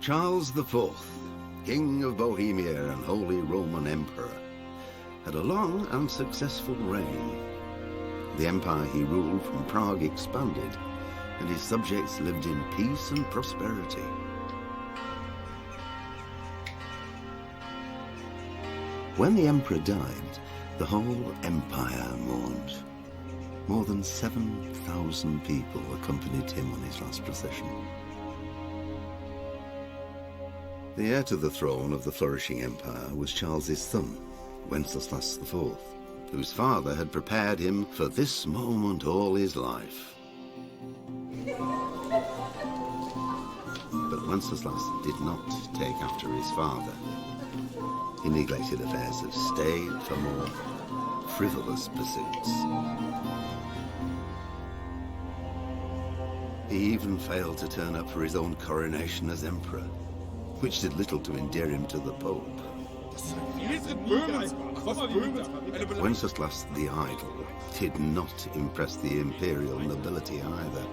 Charles IV, King of Bohemia and Holy Roman Emperor, had a long and successful reign. The empire he ruled from Prague expanded, and his subjects lived in peace and prosperity. When the emperor died, the whole empire mourned. More than 7,000 people accompanied him on his last procession. The heir to the throne of the flourishing empire was Charles's son, Wenceslas IV, whose father had prepared him for this moment all his life. But Wenceslas did not take after his father. He neglected affairs of state for more frivolous pursuits. He even failed to turn up for his own coronation as emperor, which did little to endear him to the Pope. Wenceslas the Idle did not impress the imperial nobility either.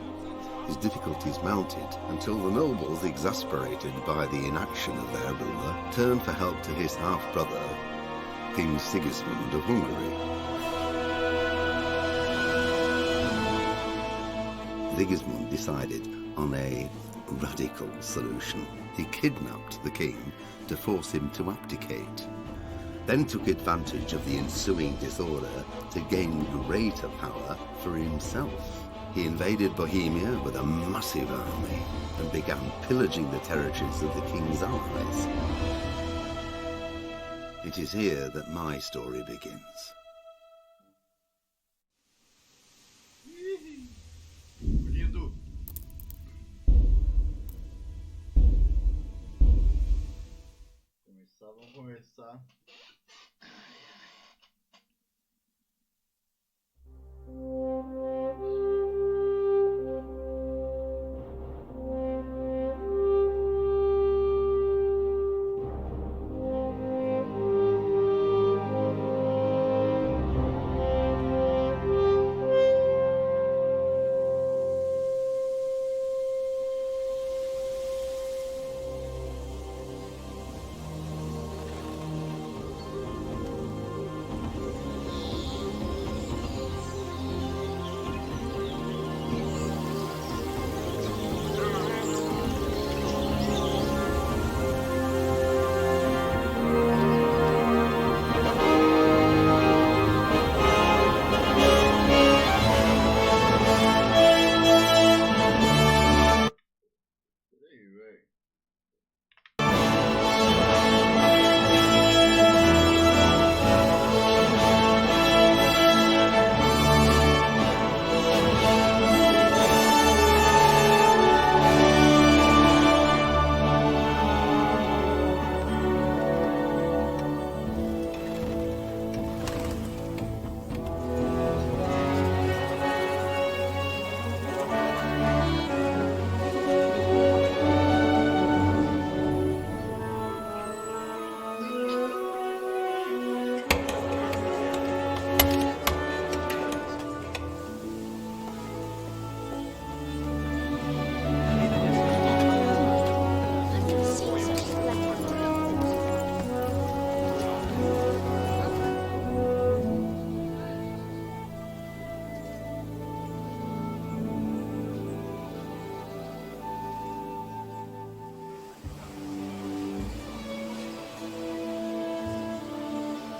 His difficulties mounted until the nobles, exasperated by the inaction of their ruler, turned for help to his half-brother, King Sigismund of Hungary. Sigismund decided on a radical solution. He kidnapped the king to force him to abdicate, then took advantage of the ensuing disorder to gain greater power for himself. He invaded Bohemia with a massive army and began pillaging the territories of the king's allies. It is here that my story begins. Vamos começar.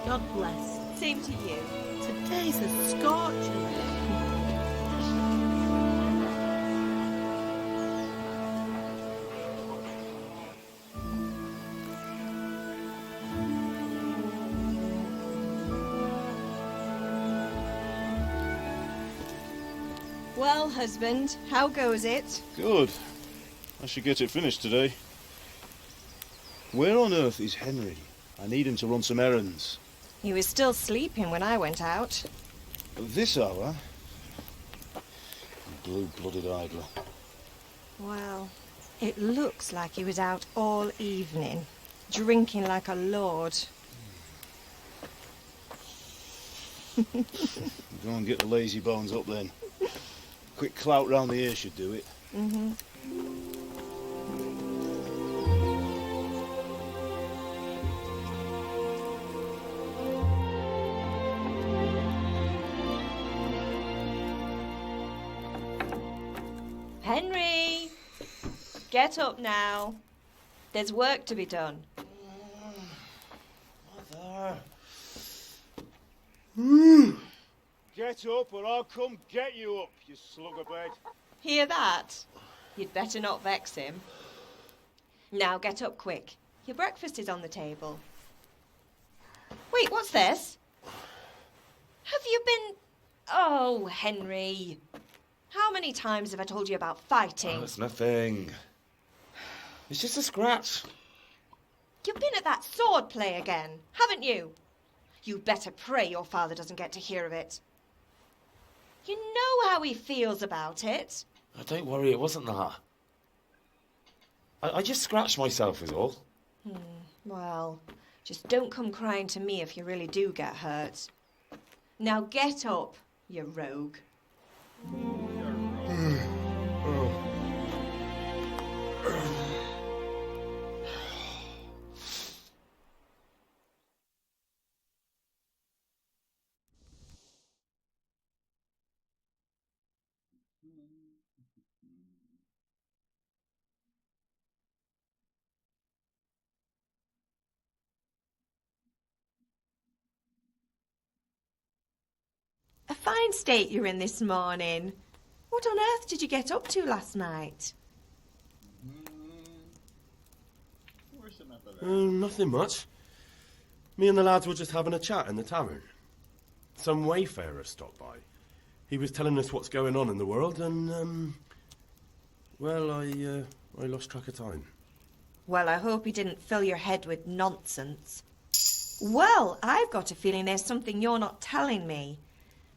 God bless. Same to you. Today's a scorcher. Well, husband, how goes it? Good. I should get it finished today. Where on earth is Henry? I need him to run some errands. He was still sleeping when I went out. At this hour? Blue-blooded idler. Well, it looks like he was out all evening, drinking like a lord. Go and get the lazy bones up then. Quick clout round the ear should do it. Mm-hmm. Henry! Get up now. There's work to be done. Mother. Get up or I'll come get you up, you slugabed. Hear that? You'd better not vex him. Now get up quick. Your breakfast is on the table. Wait, what's this? Have you been... Oh, Henry. How many times have I told you about fighting? Oh, it's nothing. It's just a scratch. You've been at that sword play again, haven't you? You'd better pray your father doesn't get to hear of it. You know how he feels about it. Oh, don't worry, it wasn't that. I just scratched myself is all. Well, just don't come crying to me if you really do get hurt. Now get up, you rogue. A fine state you're in this morning. What on earth did you get up to last night? Nothing much. Me and the lads were just having a chat in the tavern. Some wayfarer stopped by. He was telling us what's going on in the world and, well, I lost track of time. Well, I hope he didn't fill your head with nonsense. Well, I've got a feeling there's something you're not telling me.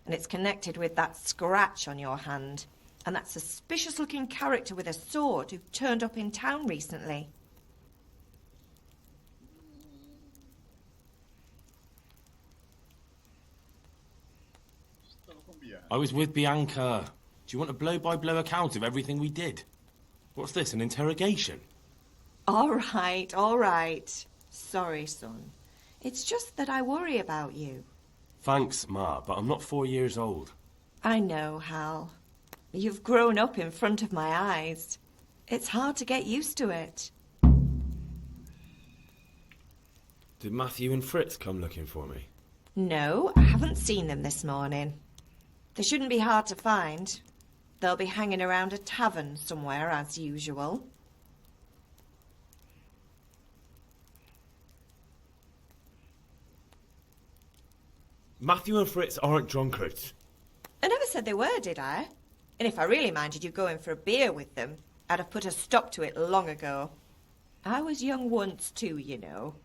And it's connected with that scratch on your hand. And that suspicious-looking character with a sword who turned up in town recently. I was with Bianca. Do you want a blow-by-blow account of everything we did? What's this, an interrogation? All right. Sorry, son. It's just that I worry about you. Thanks, Ma, but I'm not 4 years old. I know, Hal. You've grown up in front of my eyes. It's hard to get used to it. Did Matthew and Fritz come looking for me? No, I haven't seen them this morning. They shouldn't be hard to find. They'll be hanging around a tavern somewhere, as usual. Matthew and Fritz aren't drunkards. I never said they were, did I? And if I really minded you going for a beer with them, I'd have put a stop to it long ago. I was young once too, you know.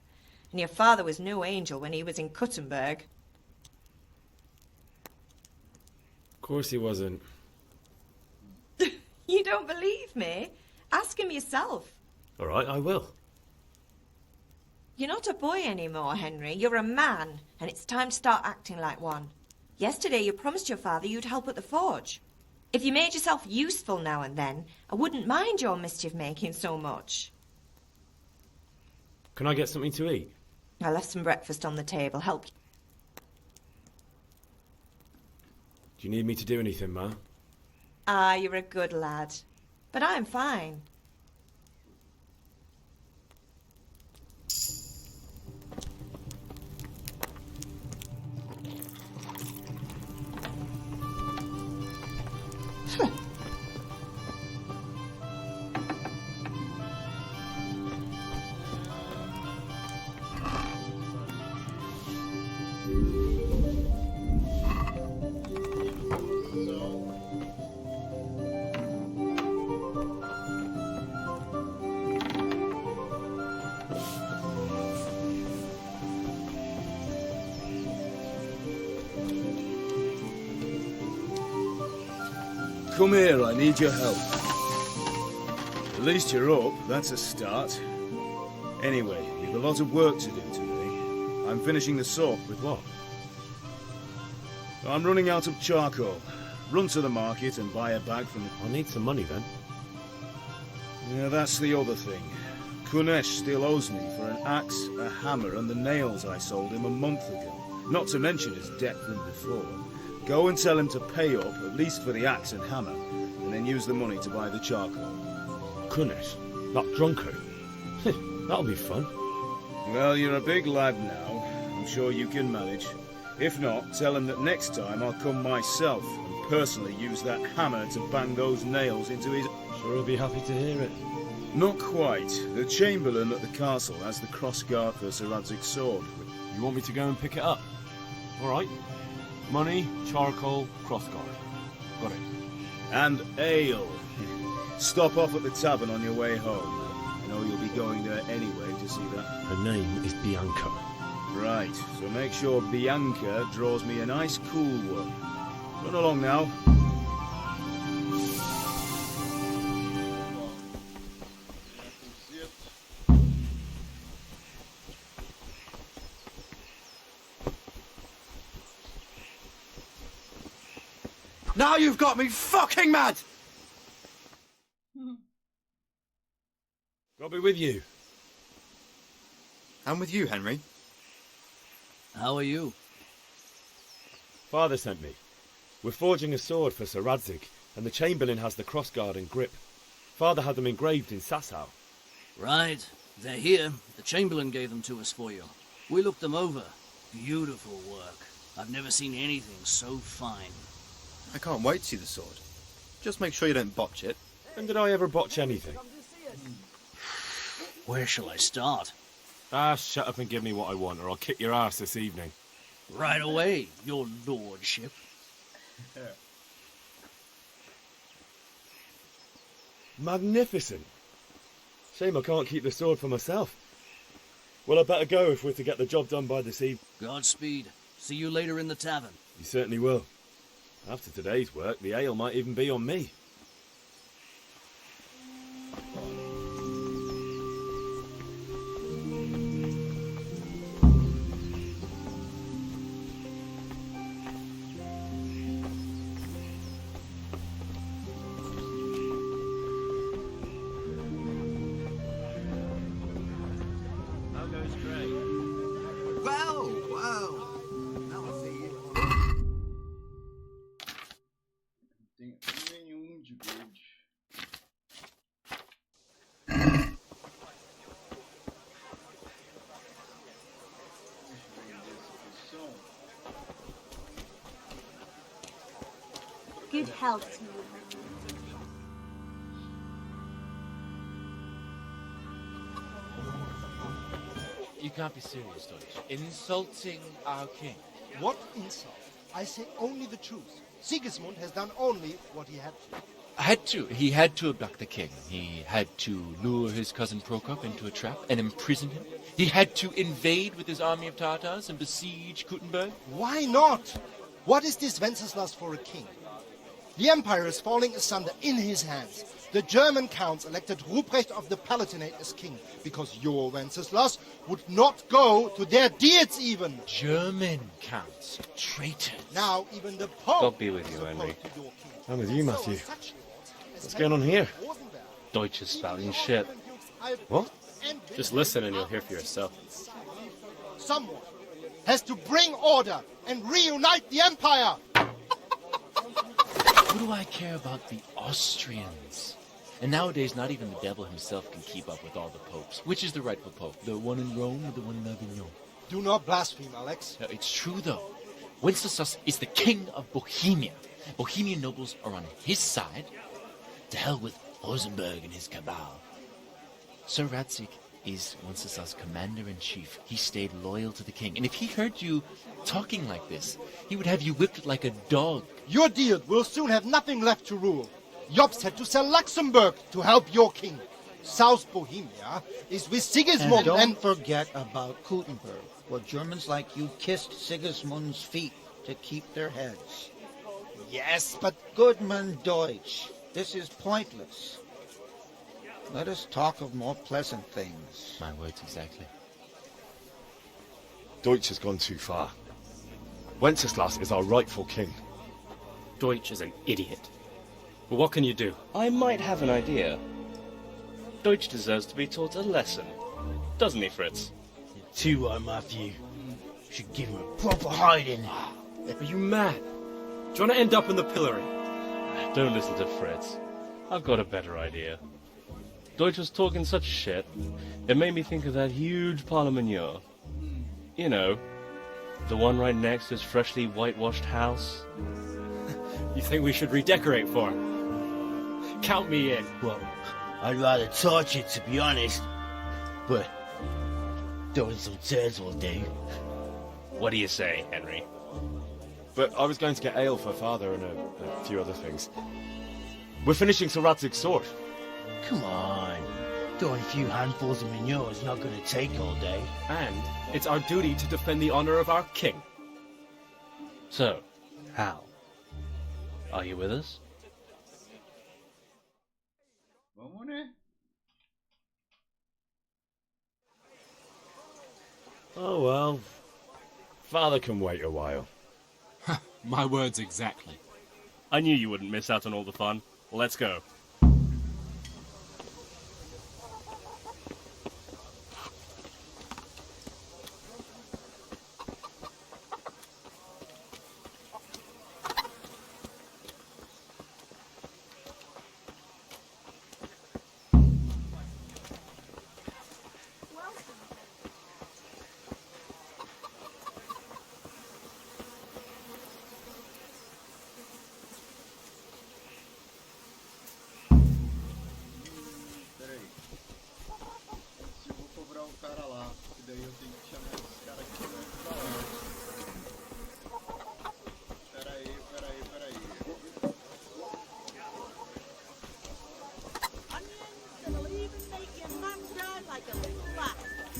And your father was no angel when he was in Kuttenberg. Of course he wasn't. You don't believe me? Ask him yourself. All right, I will. You're not a boy anymore, Henry. You're a man, and it's time to start acting like one. Yesterday you promised your father you'd help at the forge. If you made yourself useful now and then, I wouldn't mind your mischief-making so much. Can I get something to eat? I left some breakfast on the table. Help you. Do you need me to do anything, Ma? Ah, you're a good lad. But I'm fine. Come here, I need your help. At least you're up, that's a start. Anyway, you've a lot of work to do today. I'm finishing the soap. With what? I'm running out of charcoal. Run to the market and buy a bag from the... I'll need some money then. Yeah, that's the other thing. Kunesh still owes me for an axe, a hammer, and the nails I sold him a month ago. Not to mention his debt from before. Go and tell him to pay up, at least for the axe and hammer. And then use the money to buy the charcoal. Goodness, that drunkard. That'll be fun. Well, you're a big lad now. I'm sure you can manage. If not, tell him that next time I'll come myself and personally use that hammer to bang those nails into his... Sure he'll be happy to hear it. Not quite. The Chamberlain at the castle has the crossguard for Sir Radzig's sword. You want me to go and pick it up? All right. Money, charcoal, crossguard. Got it. And ale. Stop off at the tavern on your way home. I know you'll be going there anyway to see that. Her name is Bianca. Right, so make sure Bianca draws me a nice cool one. Run along now. Now you've got me fucking mad! I'll be with you. I'm with you, Henry. How are you? Father sent me. We're forging a sword for Sir Radzig, and the Chamberlain has the crossguard and grip. Father had them engraved in Sasau. Right. They're here. The Chamberlain gave them to us for you. We looked them over. Beautiful work. I've never seen anything so fine. I can't wait to see the sword. Just make sure you don't botch it. When did I ever botch anything? Where shall I start? Ah, shut up and give me what I want, or I'll kick your ass this evening. Right away, your lordship. Magnificent. Shame I can't keep the sword for myself. Well, I better go if we're to get the job done by this evening. Godspeed. See you later in the tavern. You certainly will. After today's work, the ale might even be on me. Good health to you. You can't be serious, Deutsch. Insulting our king. What insult? I say only the truth. Sigismund has done only what he had to. He had to abduct the king. He had to lure his cousin Prokop into a trap and imprison him. He had to invade with his army of Tartars and besiege Kuttenberg. Why not? What is this Wenceslas for a king? The empire is falling asunder in his hands. The German counts elected Ruprecht of the Palatinate as king because your Wenceslas would not go to their deeds even. German counts. Traitors. Now even the Pope... God be with you, Henry. I'm with you, Matthew. What's going on here? Deutsch is spouting shit. What? Just listen and you'll hear for yourself. Someone has to bring order and reunite the empire. What do I care about the Austrians? And nowadays, not even the devil himself can keep up with all the popes. Which is the rightful pope? The one in Rome or the one in Avignon? Do not blaspheme, Alex. No, it's true, though. Wenceslas is the king of Bohemia. Bohemian nobles are on his side. To hell with Rosenberg and his cabal. Sir Radzig is Wenceslas' commander-in-chief. He stayed loyal to the king. And if he heard you talking like this, he would have you whipped like a dog. Your deal will soon have nothing left to rule. Jobst had to sell Luxembourg to help your king. South Bohemia is with Sigismund and don't forget about Kuttenberg, where Germans like you kissed Sigismund's feet to keep their heads. Yes, but... Goodman Deutsch, this is pointless. Let us talk of more pleasant things. My words exactly. Deutsch has gone too far. Wenceslas is our rightful king. Deutsch is an idiot. But what can you do? I might have an idea. Deutsch deserves to be taught a lesson. Doesn't he, Fritz? Too right, Matthew. Should give him a proper hiding. Are you mad? Do you want to end up in the pillory? Don't listen to Fritz. I've got a better idea. Deutsch was talking such shit, it made me think of that huge pile of manure. You know, the one right next to his freshly whitewashed house. You think we should redecorate for him? Count me in. Well, I'd rather torch it, to be honest. But throwing some turds will do. What do you say, Henry? But I was going to get ale for Father and a few other things. We're finishing Sir Radzig's sword. Come on. Throwing a few handfuls of manure is not going to take all day. And it's our duty to defend the honor of our king. So, Hal, are you with us? Oh well. Father can wait a while. My words exactly. I knew you wouldn't miss out on all the fun. Let's go.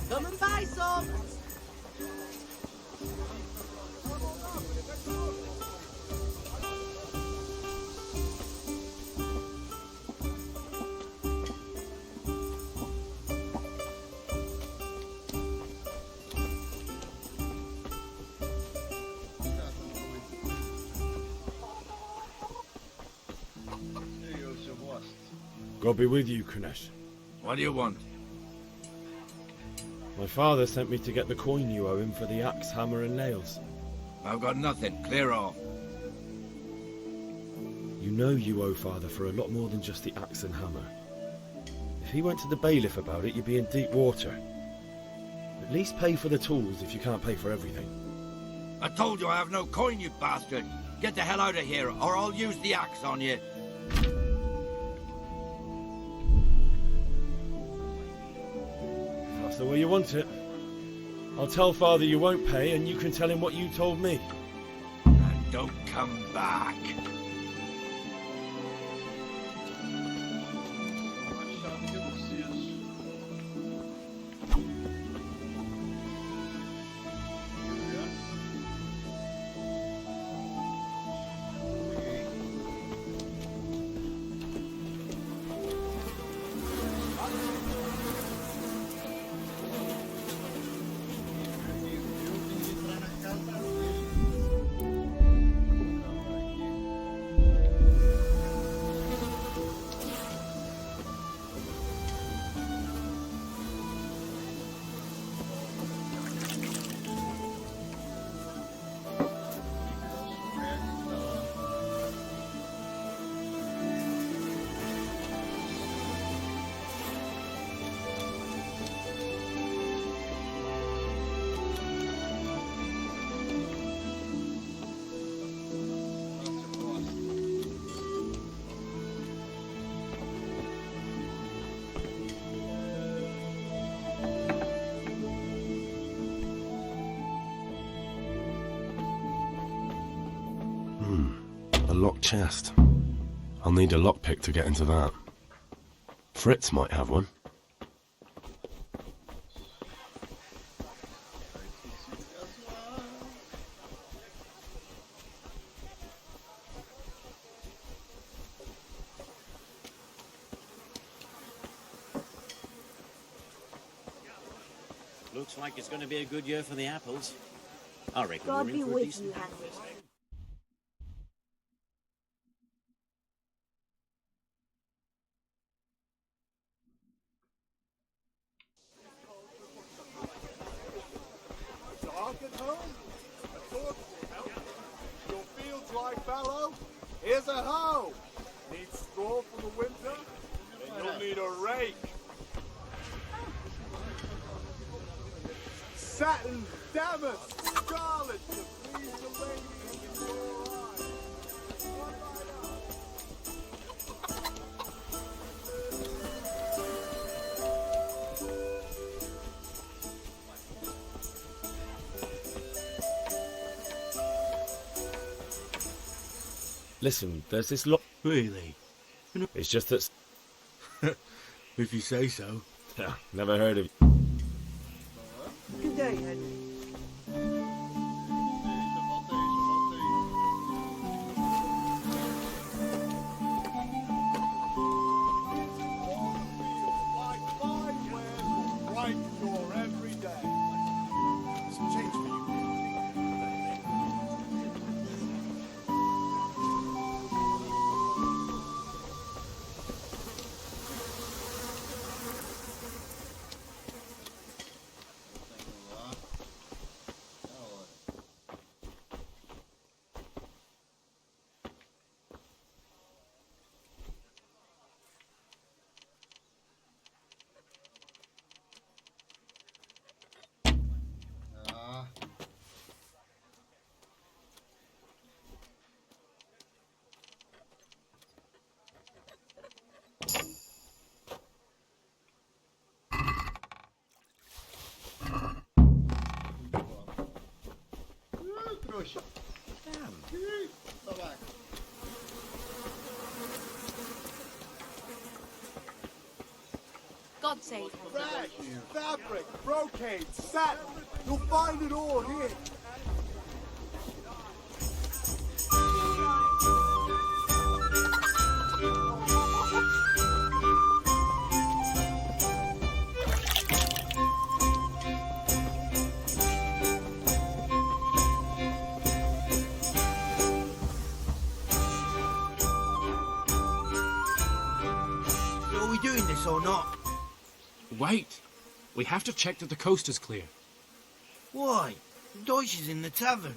Come and buy some. God be with you, Kunesh. What do you want? My father sent me to get the coin you owe him for the axe, hammer and nails. I've got nothing. Clear off. You know you owe Father for a lot more than just the axe and hammer. If he went to the bailiff about it, you'd be in deep water. At least pay for the tools if you can't pay for everything. I told you I have no coin, you bastard. Get the hell out of here, or I'll use the axe on you. That's the way you want it. I'll tell Father you won't pay, and you can tell him what you told me. And don't come back. A locked chest. I'll need a lockpick to get into that. Fritz might have one. Looks like it's going to be a good year for the apples. I reckon God we're be in for a with decent you, Henry. Dog at home? A torch will help. Your fields lie fallow? Here's a hoe. Needs straw for the winter? Then you'll need a rake. Satin, damask, scarlet to please the ladies in your eyes. Listen, there's this lot... Really? It's just that... If you say so. Yeah, never heard of it. Good day, Henry. Like fine wares will brighten your every day. Some change for you. God save him. Rags, fabric, brocade, satin. You'll find it all here. So are we doing this or not? Wait. We have to check that the coast is clear. Why? Deutsch is in the tavern.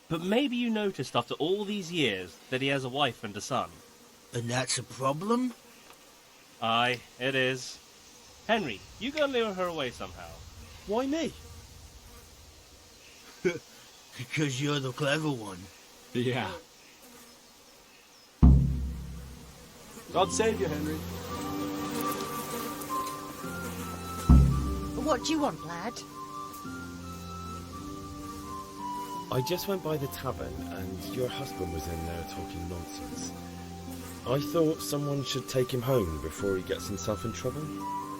But maybe you noticed after all these years that he has a wife and a son. And that's a problem? Aye, it is. Henry, you go and lure her away somehow. Why me? Because you're the clever one. Yeah. God save you, Henry. What do you want, lad? I just went by the tavern and your husband was in there talking nonsense. I thought someone should take him home before he gets himself in trouble.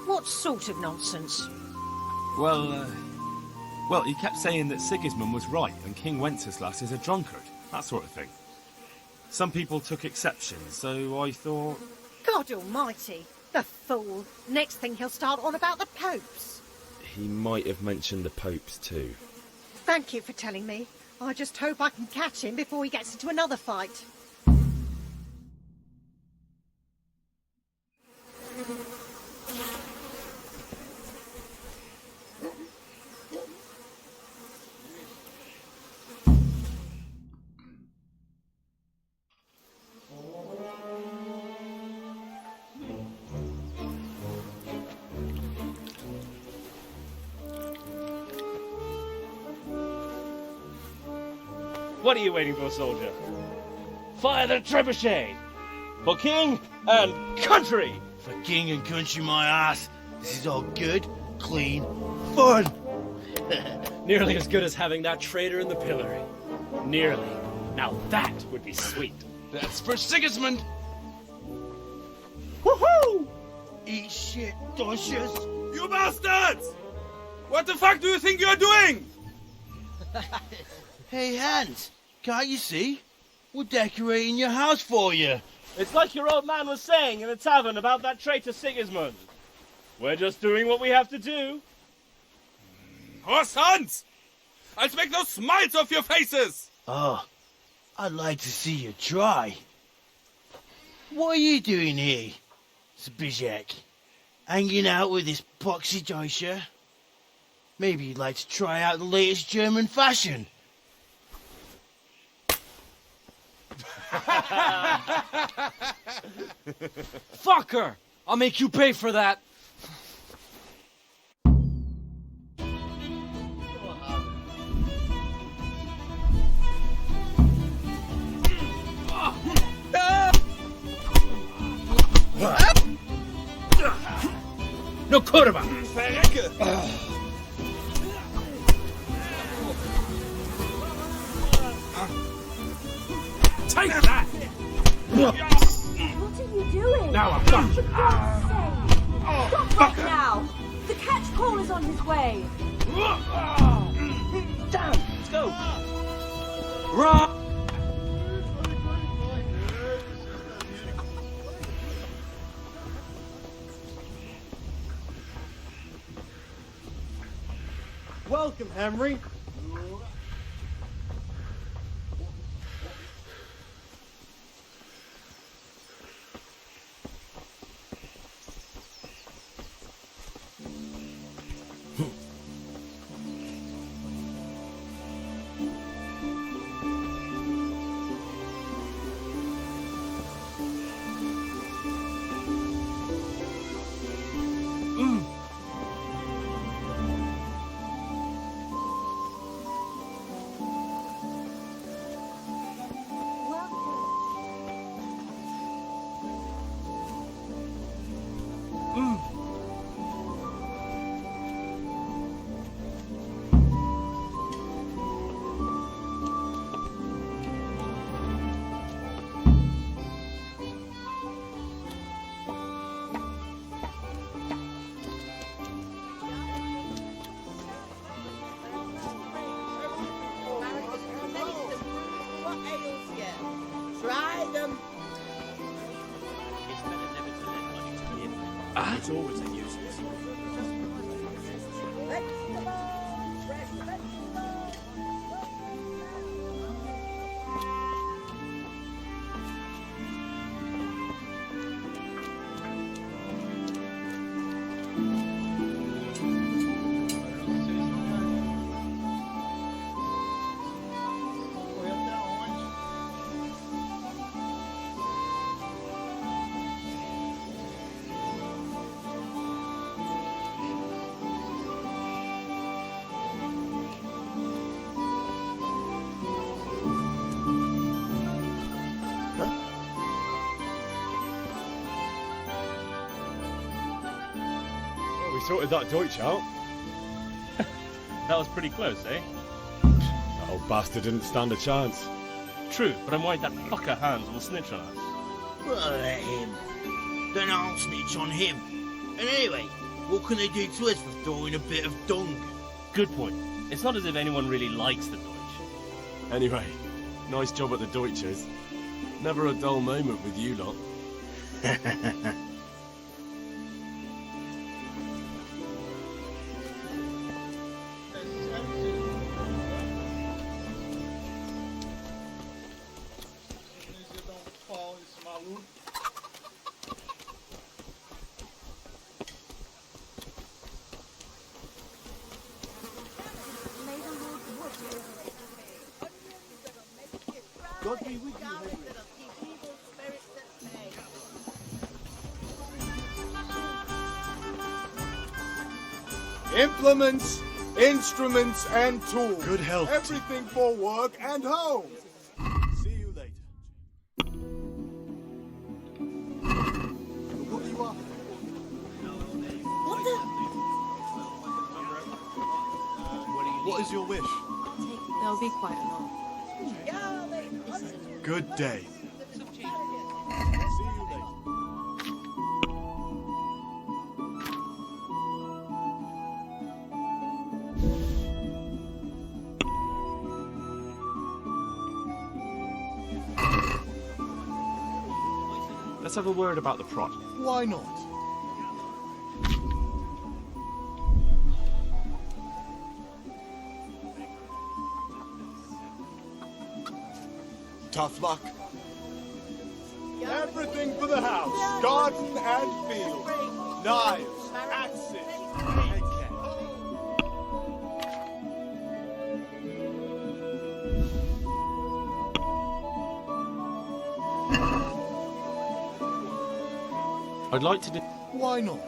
What sort of nonsense? Well, he kept saying that Sigismund was right and King Wenceslas is a drunkard, that sort of thing. Some people took exception, so I thought... God almighty, the fool. Next thing he'll start on about the popes. He might have mentioned the popes too. Thank you for telling me. I just hope I can catch him before he gets into another fight. What are you waiting for, soldier? Fire the trebuchet! For king and country! For king and country, my ass. This is all good, clean, fun. Nearly as good as having that traitor in the pillory. Nearly. Now that would be sweet. That's for Sigismund! Woohoo! Eat shit, Dodgers. You bastards! What the fuck do you think you're doing? Hey, Hans, can't you see? We're decorating your house for you. It's like your old man was saying in the tavern about that traitor Sigismund. We're just doing what we have to do. Oh, sons! I'll make those smiles off your faces! Oh, I'd like to see you try. What are you doing here, Zbigniew? Hanging out with this poxy Deutscher? Maybe you'd like to try out the latest German fashion. Fucker! I'll make you pay for that. No kurwa! Take that! What are you doing? Now I'm done. For God's sake! Stop right now! The catch call is on his way! Damn! Let's go! Run! Welcome, Henry. It's always a nuisance. Sorted that Deutsch out. That was pretty close, eh? That old bastard didn't stand a chance. True, but I'm worried that fucker Hans will snitch on us. Well, let him. Then I'll snitch on him. And anyway, what can they do to us for throwing a bit of dung? Good point. It's not as if anyone really likes the Deutsch. Anyway, nice job at the Deutsches. Never a dull moment with you lot. God be with you, Henry. Implements, instruments, and tools. Good health. Everything for work and home. See you later. What do you want? What the? What is your wish? There'll be quite a lot. Good day. See you later. Let's have a word about the prod. Why not? Tough luck. Everything for the house. Garden and field. Knives, axes. Take care. I'd like to do... Why not?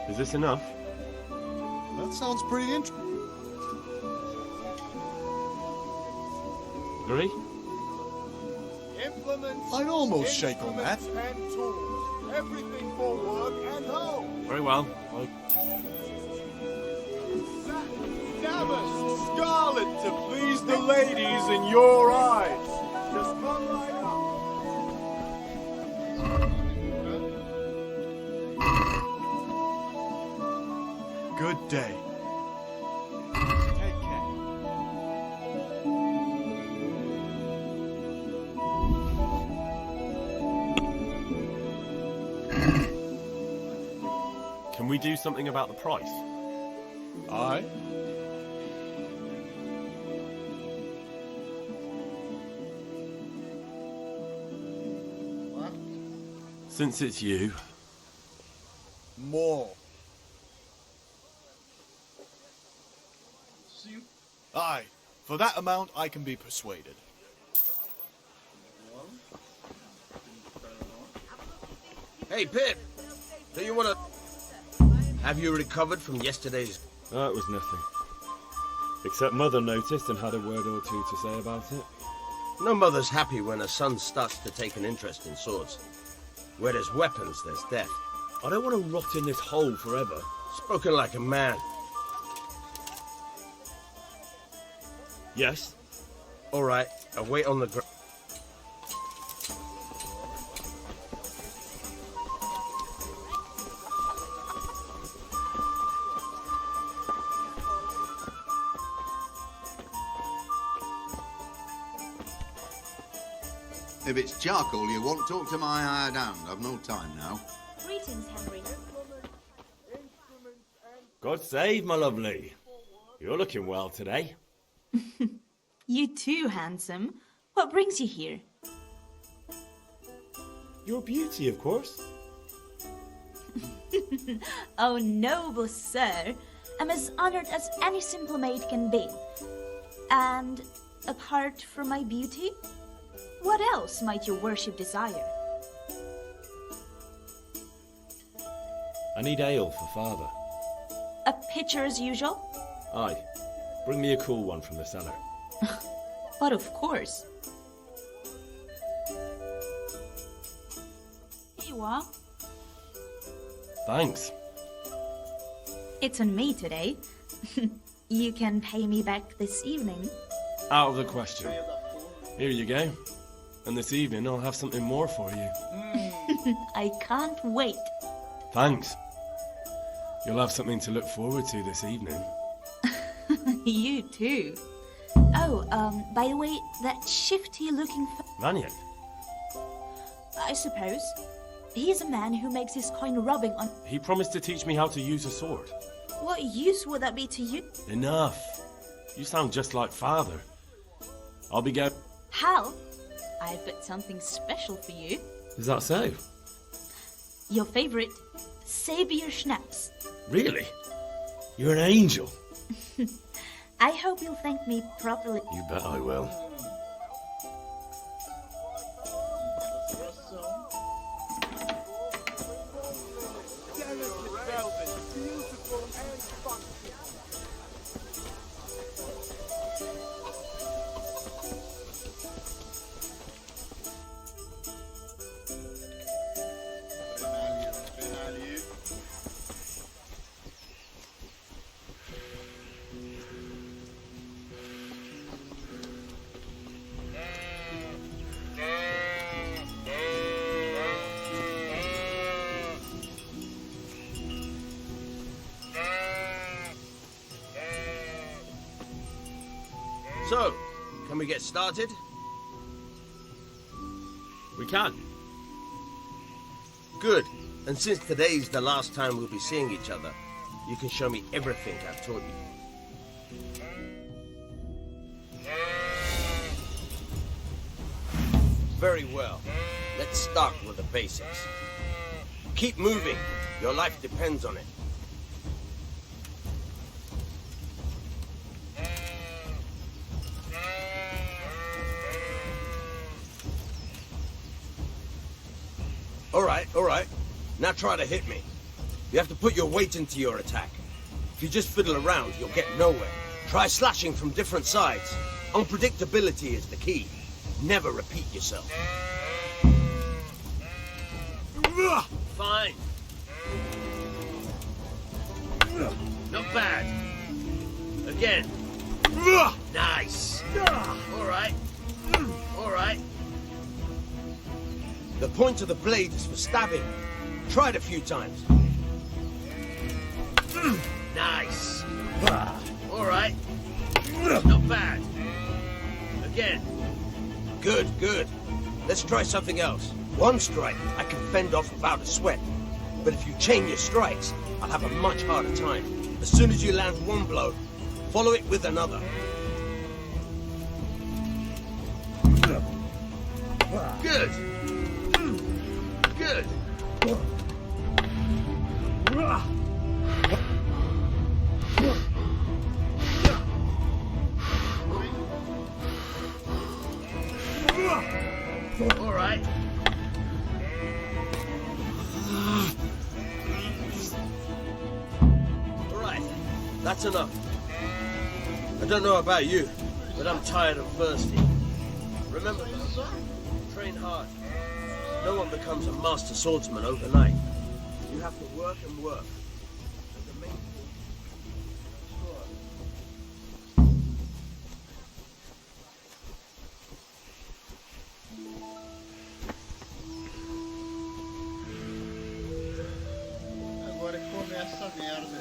Is this enough? That sounds pretty interesting. Agree? Implements. I'd almost shake on that. And tools. Everything for work and home. Very well. Damask, scarlet to please the ladies in your eyes. Just come right up. Good day. Take care. Can we do something about the price? Aye. Since it's you... More. Aye. For that amount, I can be persuaded. Hey, Pip! Do you want to... Have you recovered from yesterday's... That was nothing. Except Mother noticed and had a word or two to say about it. No mother's happy when her son starts to take an interest in swords. Where there's weapons, there's death. I don't want to rot in this hole forever. Spoken like a man. Yes? All right, I'll wait on the ground. If it's charcoal you want, talk to my hired hand. I've no time now. Greetings, Henry. God save, my lovely. You're looking well today. You too, handsome. What brings you here? Your beauty, of course. Oh, noble sir. I'm as honored as any simple maid can be. And apart from my beauty, what else might your worship desire? I need ale for father. A pitcher as usual? Aye. Bring me a cool one from the cellar. But of course. Here you are. Thanks. It's on me today. You can pay me back this evening. Out of the question. Here you go. And this evening I'll have something more for you. I can't wait. Thanks. You'll have something to look forward to this evening. You too. Oh, by the way, that shifty-looking... Maniac? I suppose. He's a man who makes his coin rubbing on... He promised to teach me how to use a sword. What use would that be to you? Enough. You sound just like father. I'll be going... Hal, I've got something special for you. Is that so? Your favorite, Savior Schnapps. Really? You're an angel. I hope you'll thank me properly. You bet I will. So, can we get started? We can. Good. And since today's the last time we'll be seeing each other, you can show me everything I've taught you. Very well. Let's start with the basics. Keep moving. Your life depends on it. All right. Now try to hit me. You have to put your weight into your attack. If you just fiddle around, you'll get nowhere. Try slashing from different sides. Unpredictability is the key. Never repeat yourself. Fine. Not bad. Again. Nice. All right. The point of the blade is for stabbing. Try it a few times. Nice. All right. Not bad. Again. Good. Let's try something else. One strike, I can fend off without a sweat. But if you chain your strikes, I'll have a much harder time. As soon as you land one blow, follow it with another. Good. All right. That's enough. I don't know about you, but I'm tired and thirsty. Remember, train hard. No one becomes a master swordsman overnight. You have to work and work. And the main thing Agora começa a merda.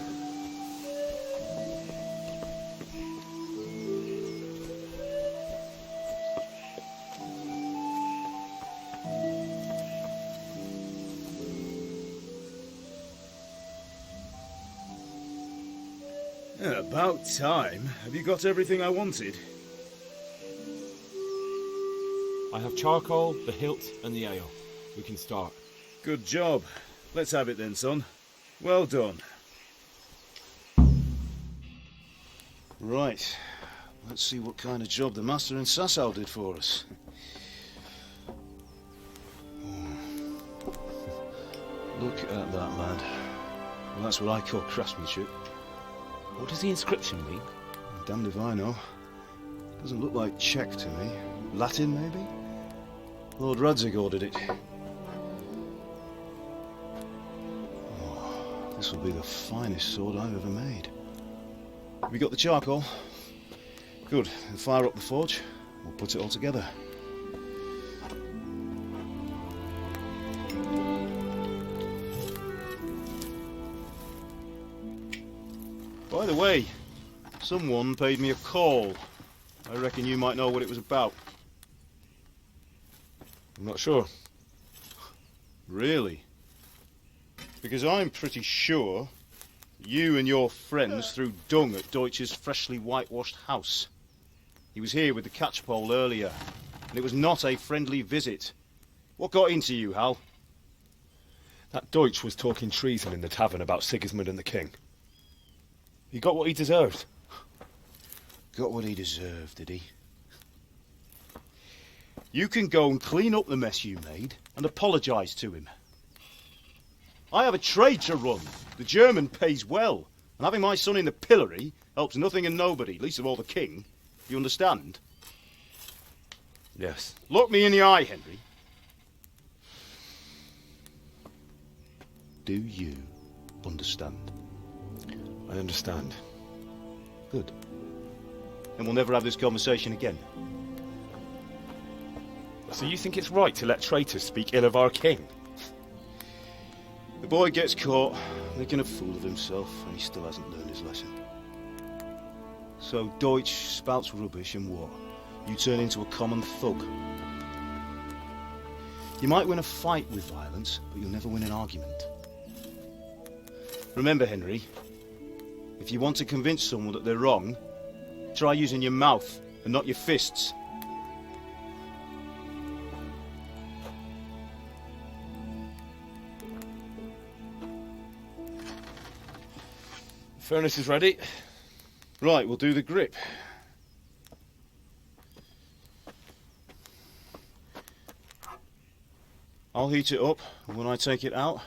About time. Have you got everything I wanted? I have charcoal, the hilt, and the ale. We can start. Good job. Let's have it then, son. Well done. Right. Let's see what kind of job the Master and Sasau did for us. Look at that, lad. Well, that's what I call craftsmanship. What does the inscription mean? Damned if I know. Doesn't look like Czech to me. Latin, maybe? Lord Radzig ordered it. Oh, this will be the finest sword I've ever made. Have you got the charcoal? Good. Then fire up the forge. We'll put it all together. By the way, someone paid me a call. I reckon you might know what it was about. I'm not sure. Really? Because I'm pretty sure you and your friends threw dung at Deutsch's freshly whitewashed house. He was here with the catchpole earlier, and it was not a friendly visit. What got into you, Hal? That Deutsch was talking treason in the tavern about Sigismund and the king. He got what he deserved. Got what he deserved, did he? You can go and clean up the mess you made and apologise to him. I have a trade to run. The German pays well, and having my son in the pillory helps nothing and nobody, least of all the king. You understand? Yes. Look me in the eye, Henry. Do you understand? I understand. Good. Then we'll never have this conversation again. So you think it's right to let traitors speak ill of our king? The boy gets caught, making a fool of himself, and he still hasn't learned his lesson. So Deutsch spouts rubbish, and what? You turn into a common thug. You might win a fight with violence, but you'll never win an argument. Remember, Henry, if you want to convince someone that they're wrong, try using your mouth and not your fists. The furnace is ready. Right, we'll do the grip. I'll heat it up, and when I take it out,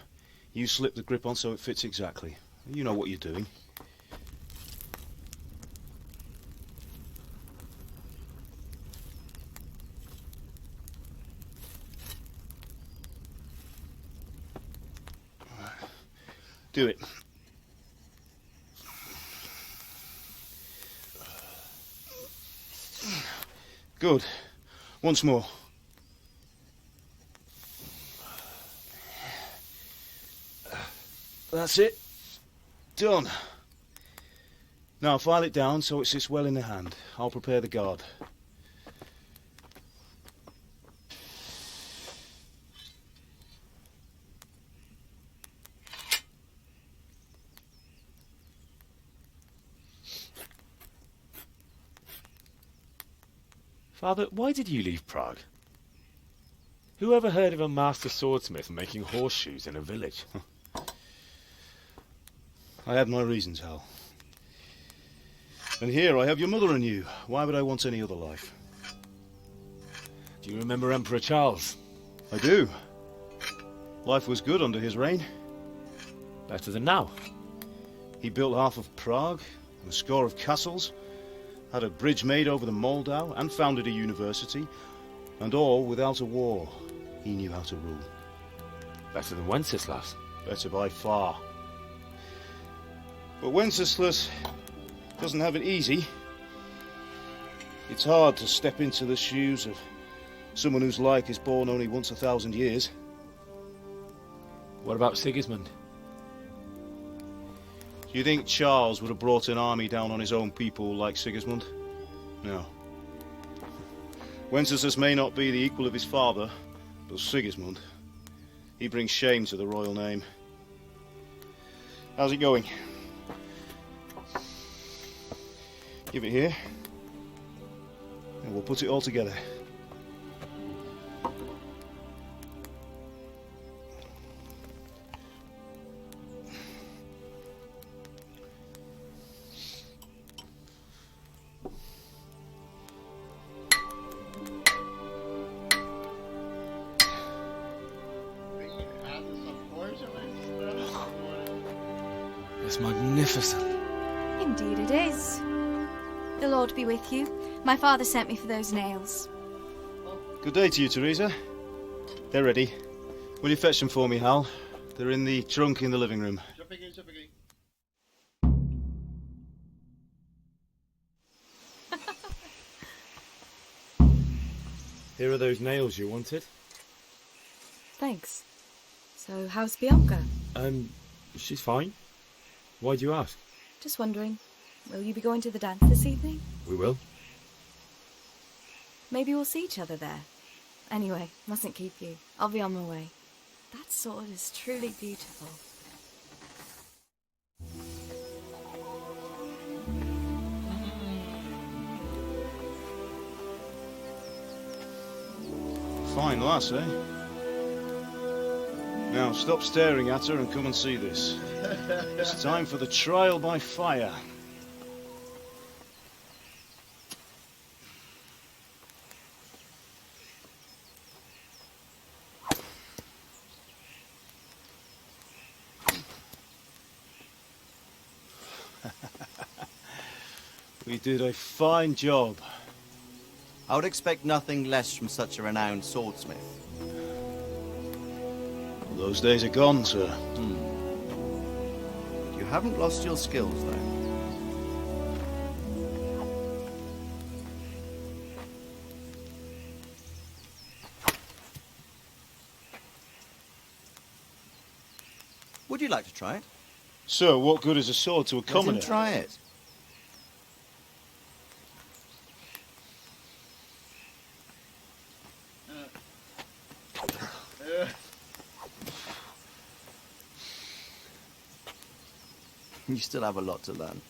you slip the grip on so it fits exactly. You know what you're doing. Do it. Good. Once more. That's it. Done. Now file it down so it sits well in the hand. I'll prepare the guard. Father, why did you leave Prague? Who ever heard of a master swordsmith making horseshoes in a village? I had my reasons, Hal. And here I have your mother and you. Why would I want any other life? Do you remember Emperor Charles? I do. Life was good under his reign. Better than now. He built half of Prague, and a score of castles, had a bridge made over the Moldau, and founded a university, and all without a war. He knew how to rule. Better than Wenceslas. Better by far. But Wenceslas doesn't have it easy. It's hard to step into the shoes of someone whose like is born only once 1,000 years. What about Sigismund? Do you think Charles would have brought an army down on his own people like Sigismund? No. Wenceslas may not be the equal of his father, but Sigismund, he brings shame to the royal name. How's it going? Give it here, and we'll put it all together. It's magnificent. Indeed it is. The Lord be with you. My father sent me for those nails. Good day to you, Teresa. They're ready. Will you fetch them for me, Hal? They're in the trunk in the living room. Here are those nails you wanted. Thanks. So, how's Bianca? She's fine. Why do you ask? Just wondering, will you be going to the dance this evening? We will. Maybe we'll see each other there. Anyway, mustn't keep you. I'll be on my way. That sword is truly beautiful. Fine lass, eh? Now stop staring at her and come and see this. It's time for the trial by fire. We did a fine job. I would expect nothing less from such a renowned swordsmith. Well, those days are gone, sir. You haven't lost your skills, though. Would you like to try it? Sir, what good is a sword to a commoner? Let him try it. You still have a lot to learn.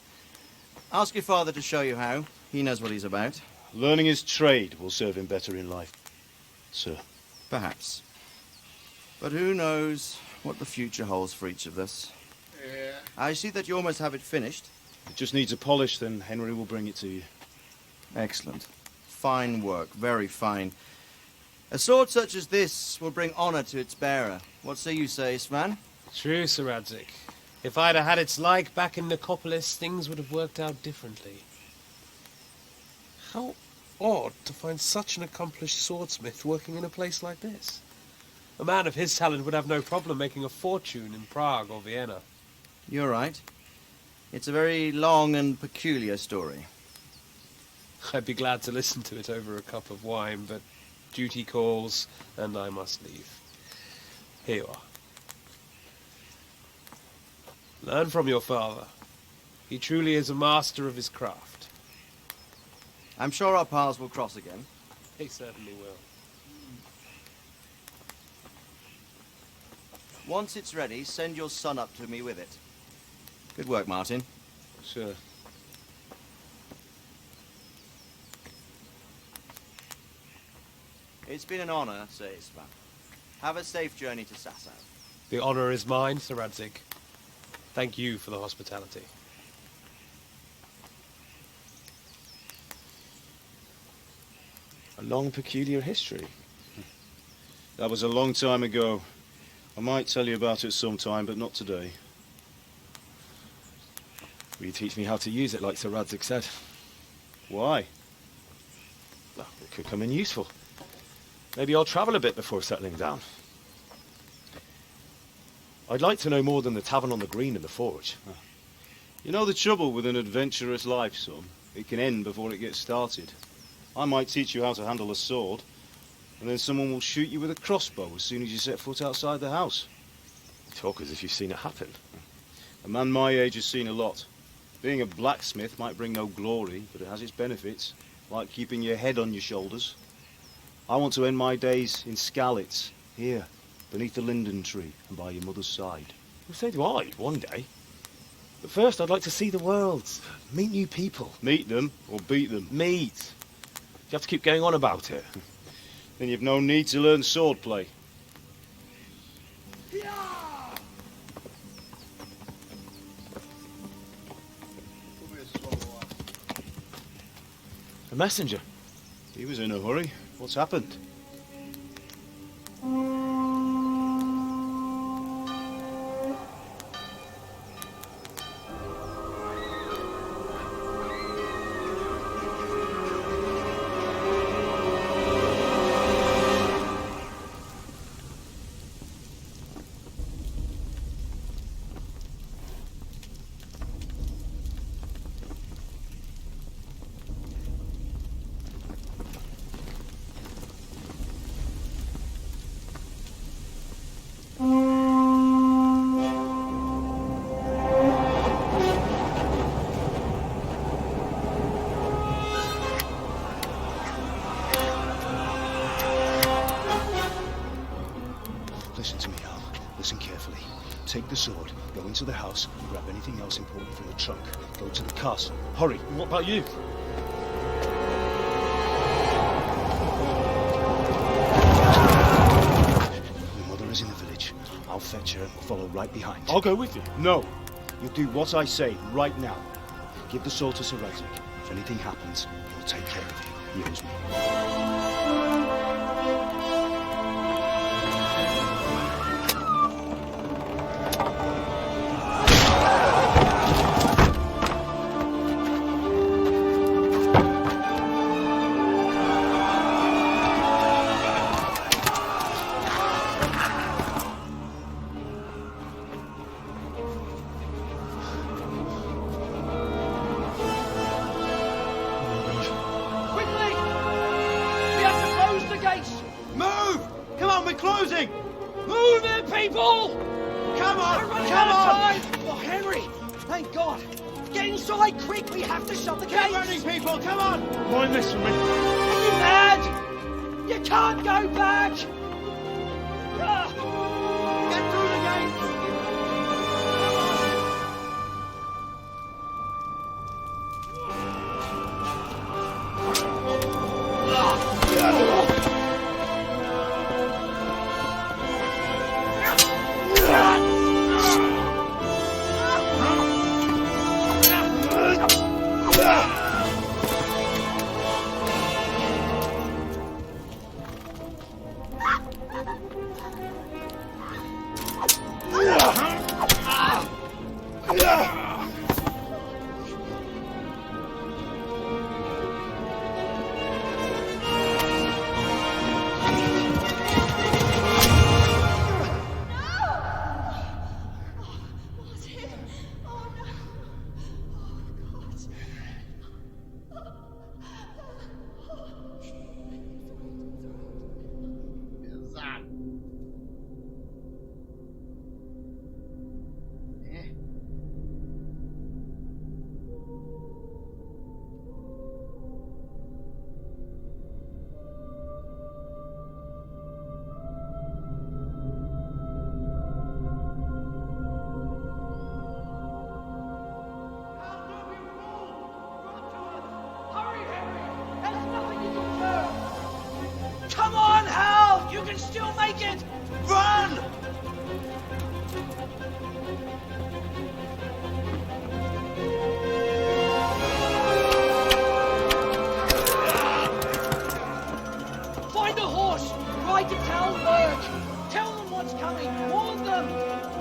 Ask your father to show you how. He knows what he's about. Learning his trade will serve him better in life, sir. Perhaps. But who knows what the future holds for each of us. Yeah. I see that you almost have it finished. It just needs a polish, then Henry will bring it to you. Excellent. Fine work. Very fine. A sword such as this will bring honour to its bearer. What say you, Svan? True, Sir Radzik. If I'd have had its like back in Nicopolis, things would have worked out differently. How odd to find such an accomplished swordsmith working in a place like this. A man of his talent would have no problem making a fortune in Prague or Vienna. You're right. It's a very long and peculiar story. I'd be glad to listen to it over a cup of wine, but duty calls, and I must leave. Here you are. Learn from your father. He truly is a master of his craft. I'm sure our paths will cross again. He certainly will. Once it's ready, send your son up to me with it. Good work, Martin. Sure. It's been an honour, Sir Isvan. Have a safe journey to Sasau. The honour is mine, Sir Radzik. Thank you for the hospitality. A long, peculiar history. That was a long time ago. I might tell you about it sometime, but not today. Will you teach me how to use it, like Sir Radzik said? Why? Well, it could come in useful. Maybe I'll travel a bit before settling down. I'd like to know more than the tavern on the green and the forge. You know the trouble with an adventurous life, son? It can end before it gets started. I might teach you how to handle a sword, and then someone will shoot you with a crossbow as soon as you set foot outside the house. You talk as if you've seen it happen. A man my age has seen a lot. Being a blacksmith might bring no glory, but it has its benefits, like keeping your head on your shoulders. I want to end my days in Skalitz, here, beneath the linden tree and by your mother's side. Well, so do I, one day. But first I'd like to see the world, meet new people. Meet them or beat them? Meet. You have to keep going on about it. Then you've no need to learn swordplay. A messenger. He was in a hurry. What's happened? Listen to me, Al. Listen carefully. Take the sword, go into the house, and grab anything else important from the trunk. Go to the castle. Hurry! What about you? Your mother is in the village. I'll fetch her and we'll follow right behind. I'll go with you. No! You'll do what I say right now. Give the sword to Sir Radzik. If anything happens, he'll take care of you. He owes me.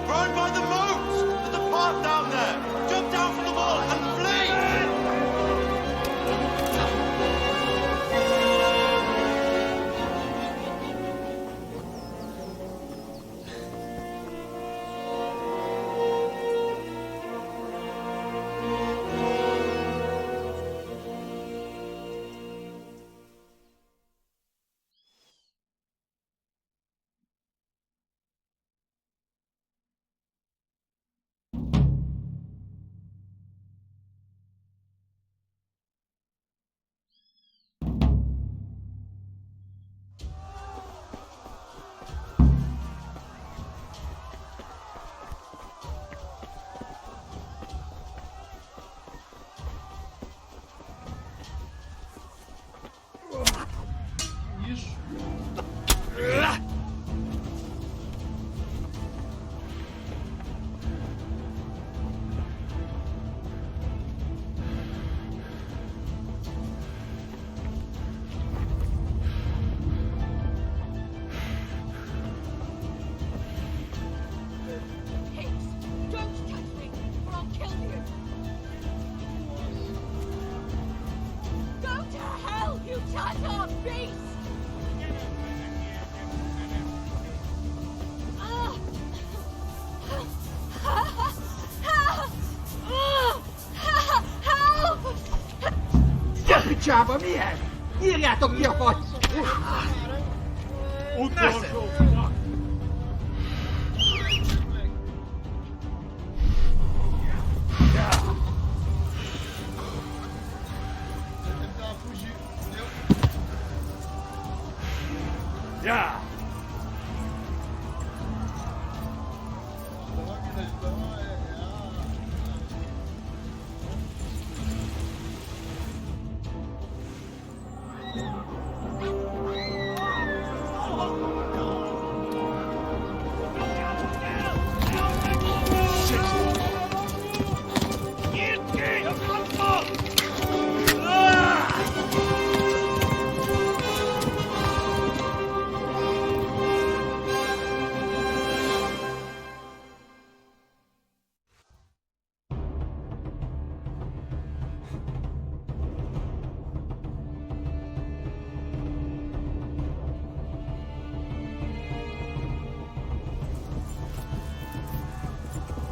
Ride by the moat! At the park down there! Jump down from the wall and flee! Csába, milyen? Írjátok ki a fagy! Utolsó! Ja!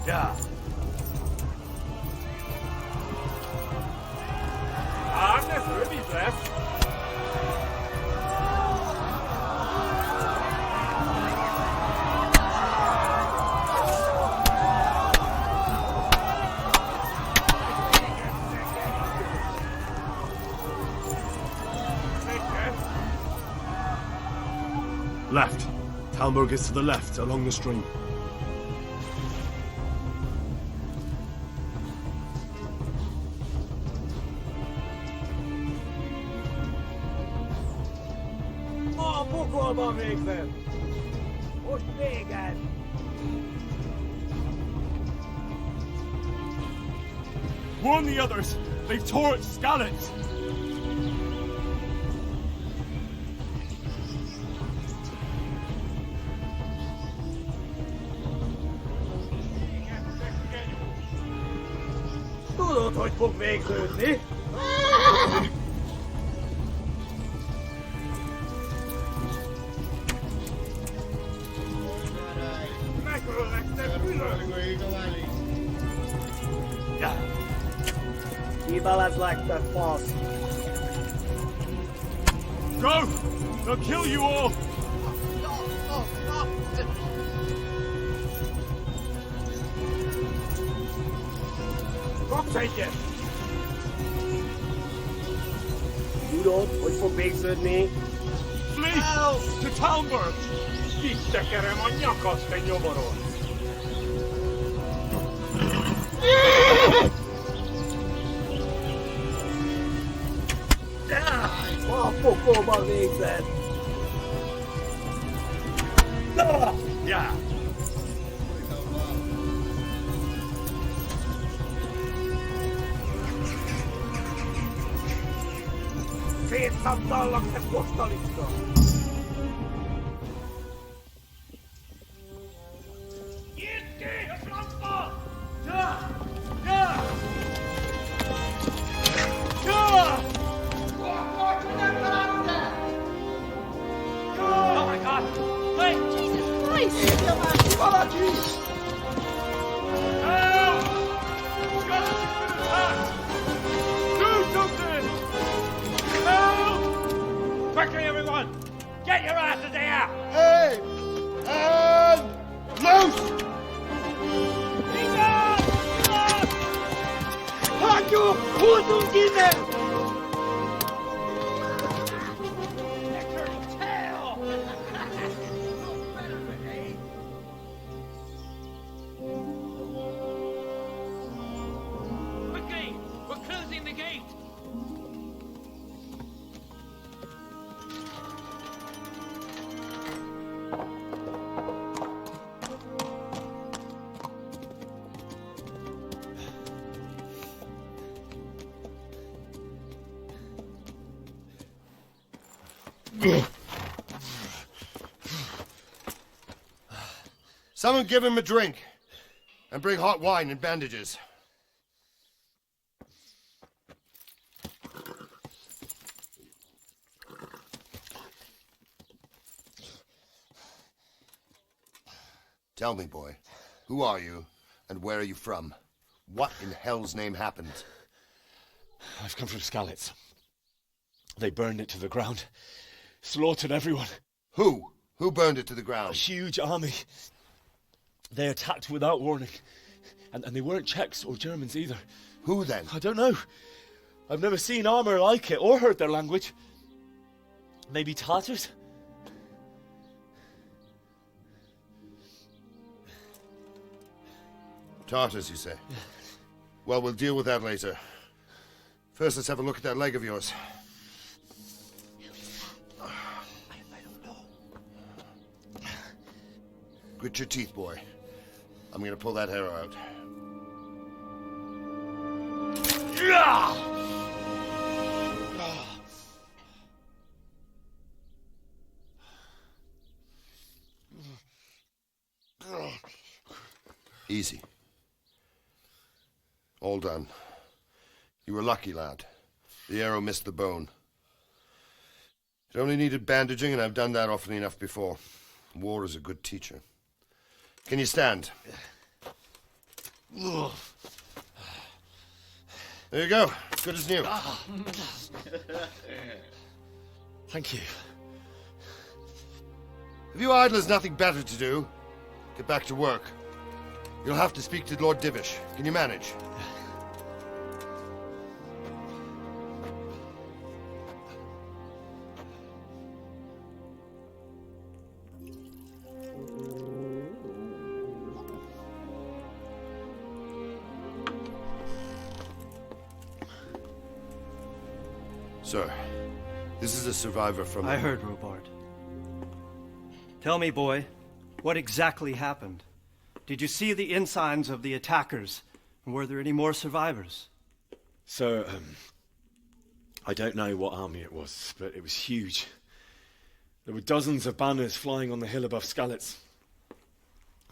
Ja. Ám, ez rövid lesz. Left. Talmberg is to the left, along the stream. A pokolban végzem! Most véged! Warn the others! They've tore its scallops! Tudod, hogy fog végződni? Ibalad's like the false. Go! They'll kill you all! Kapsz egyet! Tudod, hogy fog végződni? Flee! To Talmberg! Kitekerem a nyakat, te nyomoron! A pokolban végzed! Ja! Szétszabdallak, te postaliszta! Gyertek! you! Quickly! We're closing the gate! Someone give him a drink. And bring hot wine and bandages. Tell me, boy, who are you and where are you from? What in hell's name happened? I've come from Skalitz. They burned it to the ground. Slaughtered everyone. Who? Who burned it to the ground? A huge army. They attacked without warning. And they weren't Czechs or Germans either. Who then? I don't know. I've never seen armor like it or heard their language. Maybe Tatars? Tartars, you say? Well, we'll deal with that later. First, let's have a look at that leg of yours. Grit your teeth, boy. I'm gonna pull that hair out. Easy. All done. You were lucky, lad. The arrow missed the bone. It only needed bandaging, and I've done that often enough before. War is a good teacher. Can you stand? There you go. Good as new. Thank you. If you idlers nothing better to do, get back to work. You'll have to speak to Lord Divish. Can you manage? Sir, this is a survivor from... I heard, Robard. Tell me, boy, what exactly happened? Did you see the ensigns of the attackers? And were there any more survivors? Sir, I don't know what army it was, but it was huge. There were dozens of banners flying on the hill above Skalitz.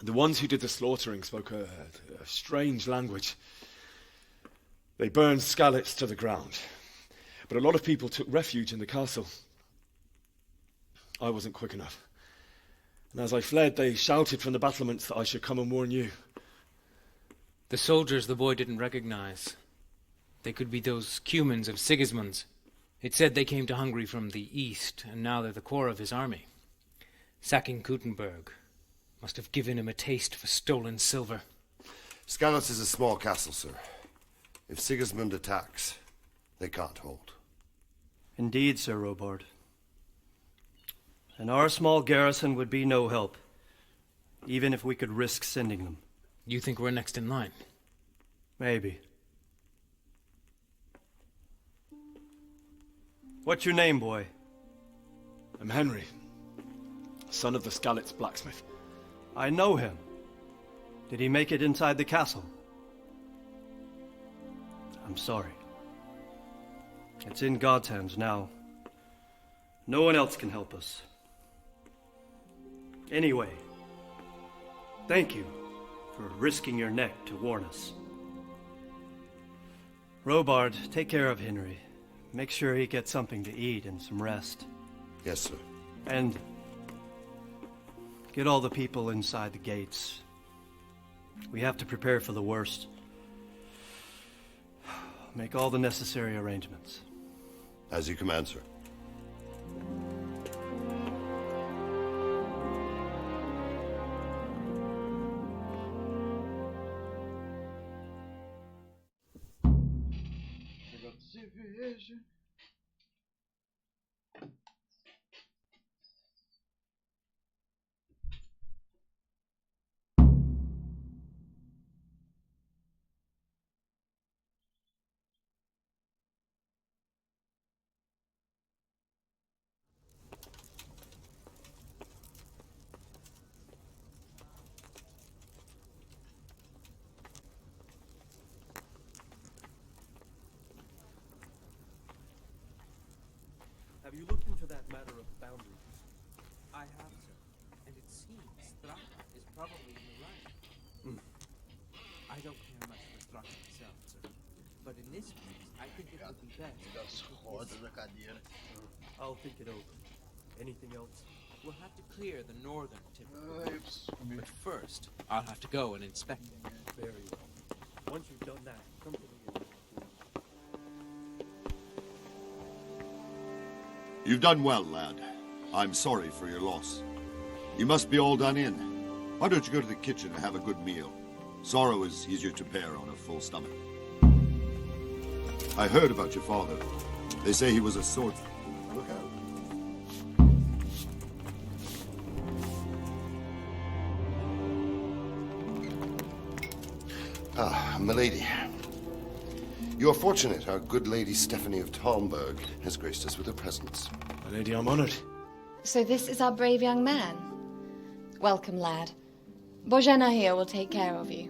The ones who did the slaughtering spoke a strange language. They burned Skalitz to the ground. But a lot of people took refuge in the castle. I wasn't quick enough. And as I fled, they shouted from the battlements that I should come and warn you. The soldiers the boy didn't recognize. They could be those Cumans of Sigismund's. It said they came to Hungary from the east, and now they're the core of his army. Sacking Kuttenberg must have given him a taste for stolen silver. Skalitz is a small castle, sir. If Sigismund attacks, they can't hold. Indeed, Sir Robard. And our small garrison would be no help, even if we could risk sending them. You think we're next in line? Maybe. What's your name, boy? I'm Henry, son of the Skalitz blacksmith. I know him. Did he make it inside the castle? I'm sorry. It's in God's hands now. No one else can help us. Anyway, thank you for risking your neck to warn us. Robard, take care of Henry. Make sure he gets something to eat and some rest. Yes, sir. And get all the people inside the gates. We have to prepare for the worst. Make all the necessary arrangements. As you command, sir. cerveja. Have you looked into that matter of boundaries? I have, sir. And it seems Straka is probably in the right. I don't care much for Straka myself, sir. But in this case, I think it would be best. I'll think it over. Anything else? We'll have to clear the northern tip of the road. But first, I'll have to go and inspect it. Very well. Once you've done that, come to me. You've done well, lad. I'm sorry for your loss. You must be all done in. Why don't you go to the kitchen and have a good meal? Sorrow is easier to bear on a full stomach. I heard about your father. They say he was a swordsman. Look out. Ah, milady. You're fortunate our good lady Stephanie of Talmberg has graced us with her presence. My lady, I'm honored. So this is our brave young man. Welcome, lad. Bojana here will take care of you.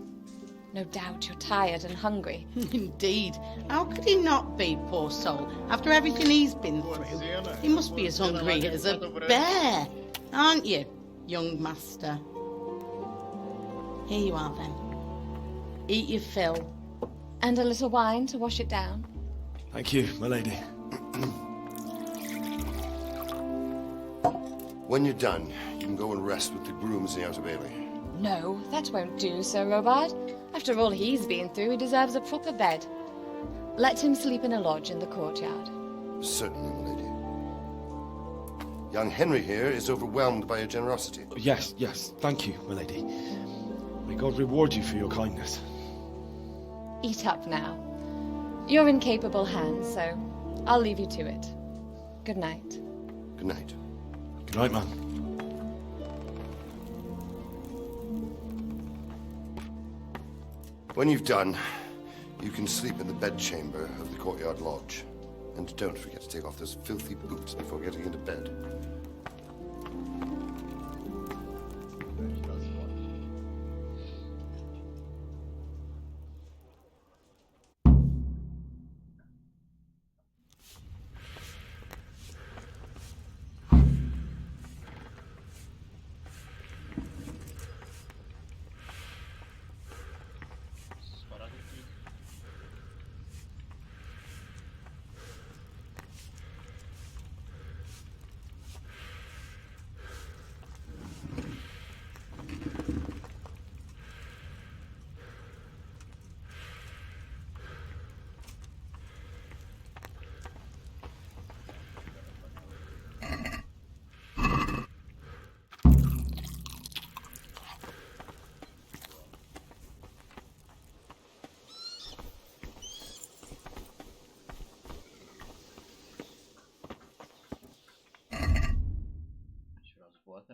No doubt you're tired and hungry. Indeed. How could he not be, poor soul, after everything he's been through? He must be as hungry as a bear, aren't you, young master? Here you are, then. Eat your fill. And a little wine to wash it down. Thank you, my lady. When you're done, you can go and rest with the grooms in the Outer Bailey. No, that won't do, Sir Robard. After all he's been through, he deserves a proper bed. Let him sleep in a lodge in the courtyard. Certainly, my lady. Young Henry here is overwhelmed by your generosity. Yes, yes, thank you, my lady. May God reward you for your kindness. Eat up now. You're in capable hands, so I'll leave you to it. Good night. Good night. Good night, man. When you've done, you can sleep in the bedchamber of the courtyard lodge. And don't forget to take off those filthy boots before getting into bed.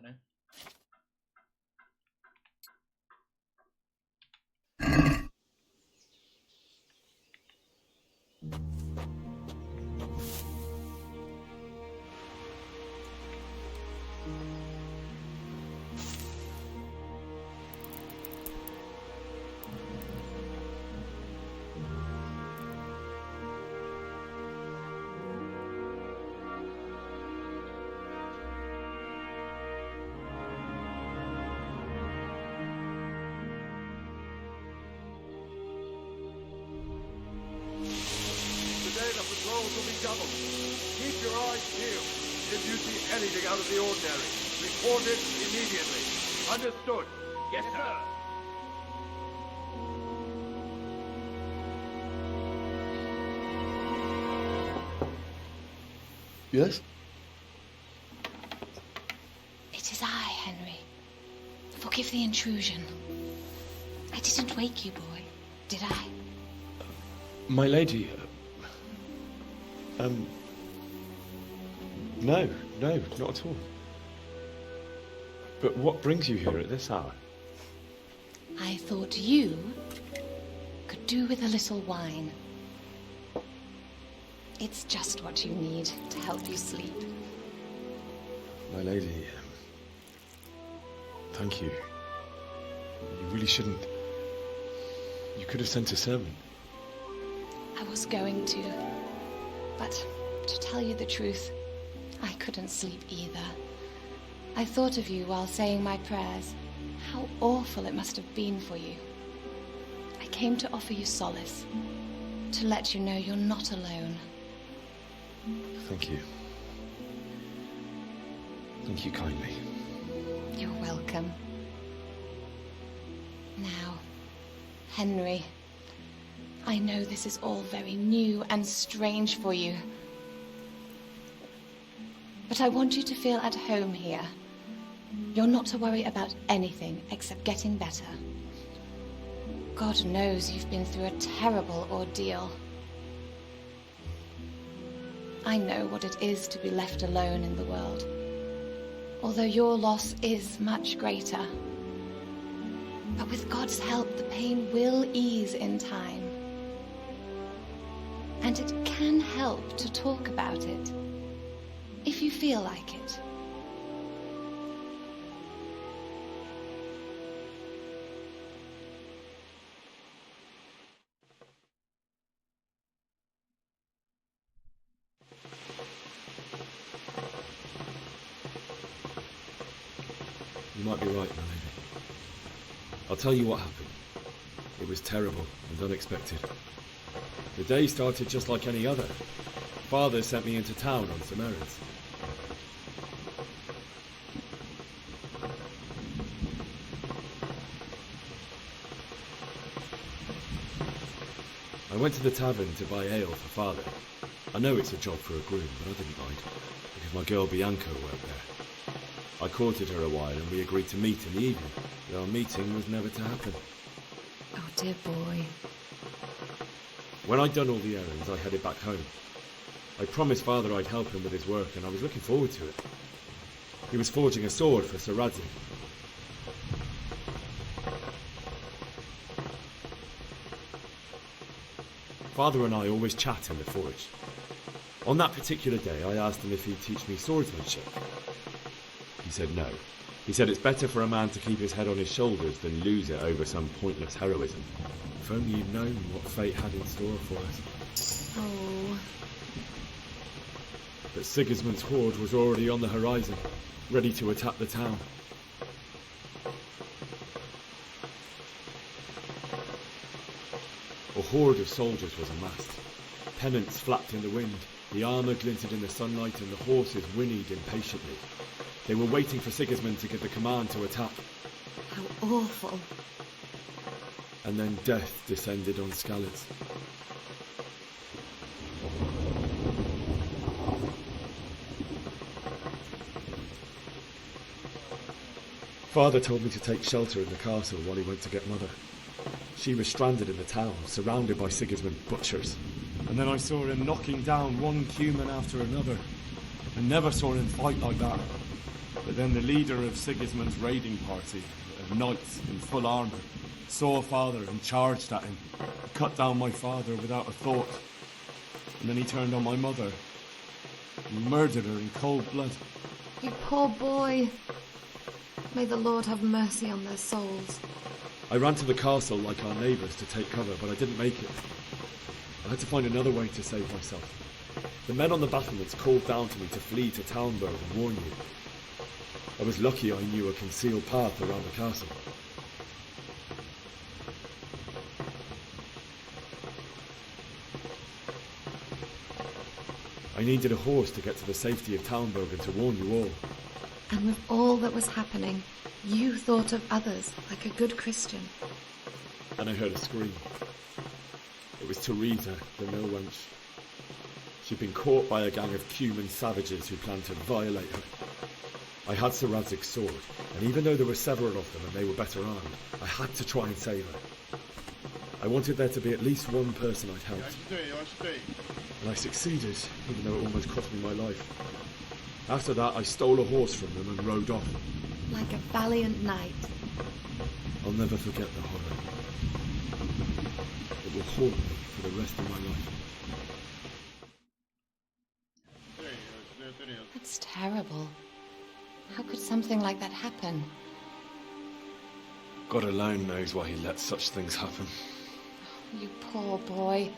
Né? Will be doubled. Keep your eyes peeled. If you see anything out of the ordinary, report it immediately. Understood? Yes, sir. Yes? It is I, Henry. Forgive the intrusion. I didn't wake you, boy, did I? My lady, No, not at all. But what brings you here at this hour? I thought you could do with a little wine. It's just what you need to help you sleep. My lady, thank you. You really shouldn't. You could have sent a servant. I was going to, but to tell you the truth, I couldn't sleep either. I thought of you while saying my prayers. How awful it must have been for you. I came to offer you solace, to let you know you're not alone. Thank you. Thank you kindly. You're welcome. Now, Henry, I know this is all very new and strange for you, but I want you to feel at home here. You're not to worry about anything except getting better. God knows you've been through a terrible ordeal. I know what it is to be left alone in the world, although your loss is much greater. But with God's help, the pain will ease in time. And it can help to talk about it, if you feel like it. You might be right, my lady. I'll tell you what happened. It was terrible and unexpected. The day started just like any other. Father sent me into town on some errands. I went to the tavern to buy ale for Father. I know it's a job for a groom, but I didn't mind, because my girl Bianca worked there. I courted her a while and we agreed to meet in the evening, but our meeting was never to happen. Oh, dear boy. When I'd done all the errands, I headed back home. I promised Father I'd help him with his work, and I was looking forward to it. He was forging a sword for Sir Radzik. Father and I always chat in the forge. On that particular day, I asked him if he'd teach me swordsmanship. He said no. He said it's better for a man to keep his head on his shoulders than lose it over some pointless heroism. If only you'd known what fate had in store for us. Oh. But Sigismund's horde was already on the horizon, ready to attack the town. A horde of soldiers was amassed. Pennants flapped in the wind, the armour glinted in the sunlight, and the horses whinnied impatiently. They were waiting for Sigismund to give the command to attack. How awful. And then death descended on Skalitz. Father told me to take shelter in the castle while he went to get Mother. She was stranded in the town, surrounded by Sigismund butchers. And then I saw him knocking down one human after another. I never saw him fight like that. But then the leader of Sigismund's raiding party, of knights in full armour, saw Father and charged at him. He cut down my father without a thought. And then he turned on my mother and murdered her in cold blood. You poor boy. May the Lord have mercy on their souls. I ran to the castle like our neighbours to take cover, but I didn't make it. I had to find another way to save myself. The men on the battlements called down to me to flee to Townburg and warn you. I was lucky I knew a concealed path around the castle. I needed a horse to get to the safety of Townburg and to warn you all. And with all that was happening, you thought of others like a good Christian. And I heard a scream. It was Teresa, the mill wench. She'd been caught by a gang of Cuman savages who planned to violate her. I had Sir Radzig's sword, and even though there were several of them and they were better armed, I had to try and save her. I wanted there to be at least one person I'd helped. And I succeeded, even though it almost cost me my life. After that, I stole a horse from them and rode off. Like a valiant knight. I'll never forget the horror. It will haunt me for the rest of my life. That's terrible. How could something like that happen? God alone knows why he lets such things happen. You poor boy.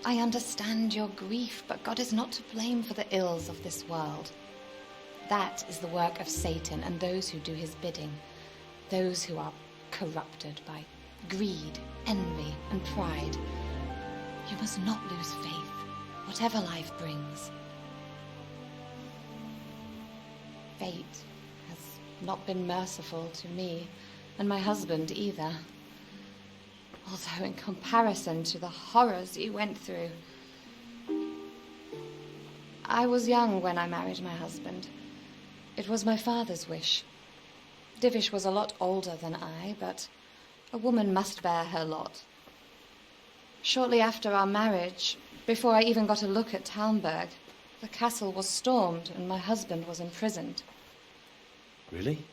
I understand your grief, but God is not to blame for the ills of this world. That is the work of Satan and those who do his bidding. Those who are corrupted by greed, envy, and pride. You must not lose faith, whatever life brings. Fate has not been merciful to me, and my husband either. Although in comparison to the horrors you went through. I was young when I married my husband. It was my father's wish. Divish was a lot older than I, but a woman must bear her lot. Shortly after our marriage, before I even got a look at Talmberg, the castle was stormed and my husband was imprisoned. Really?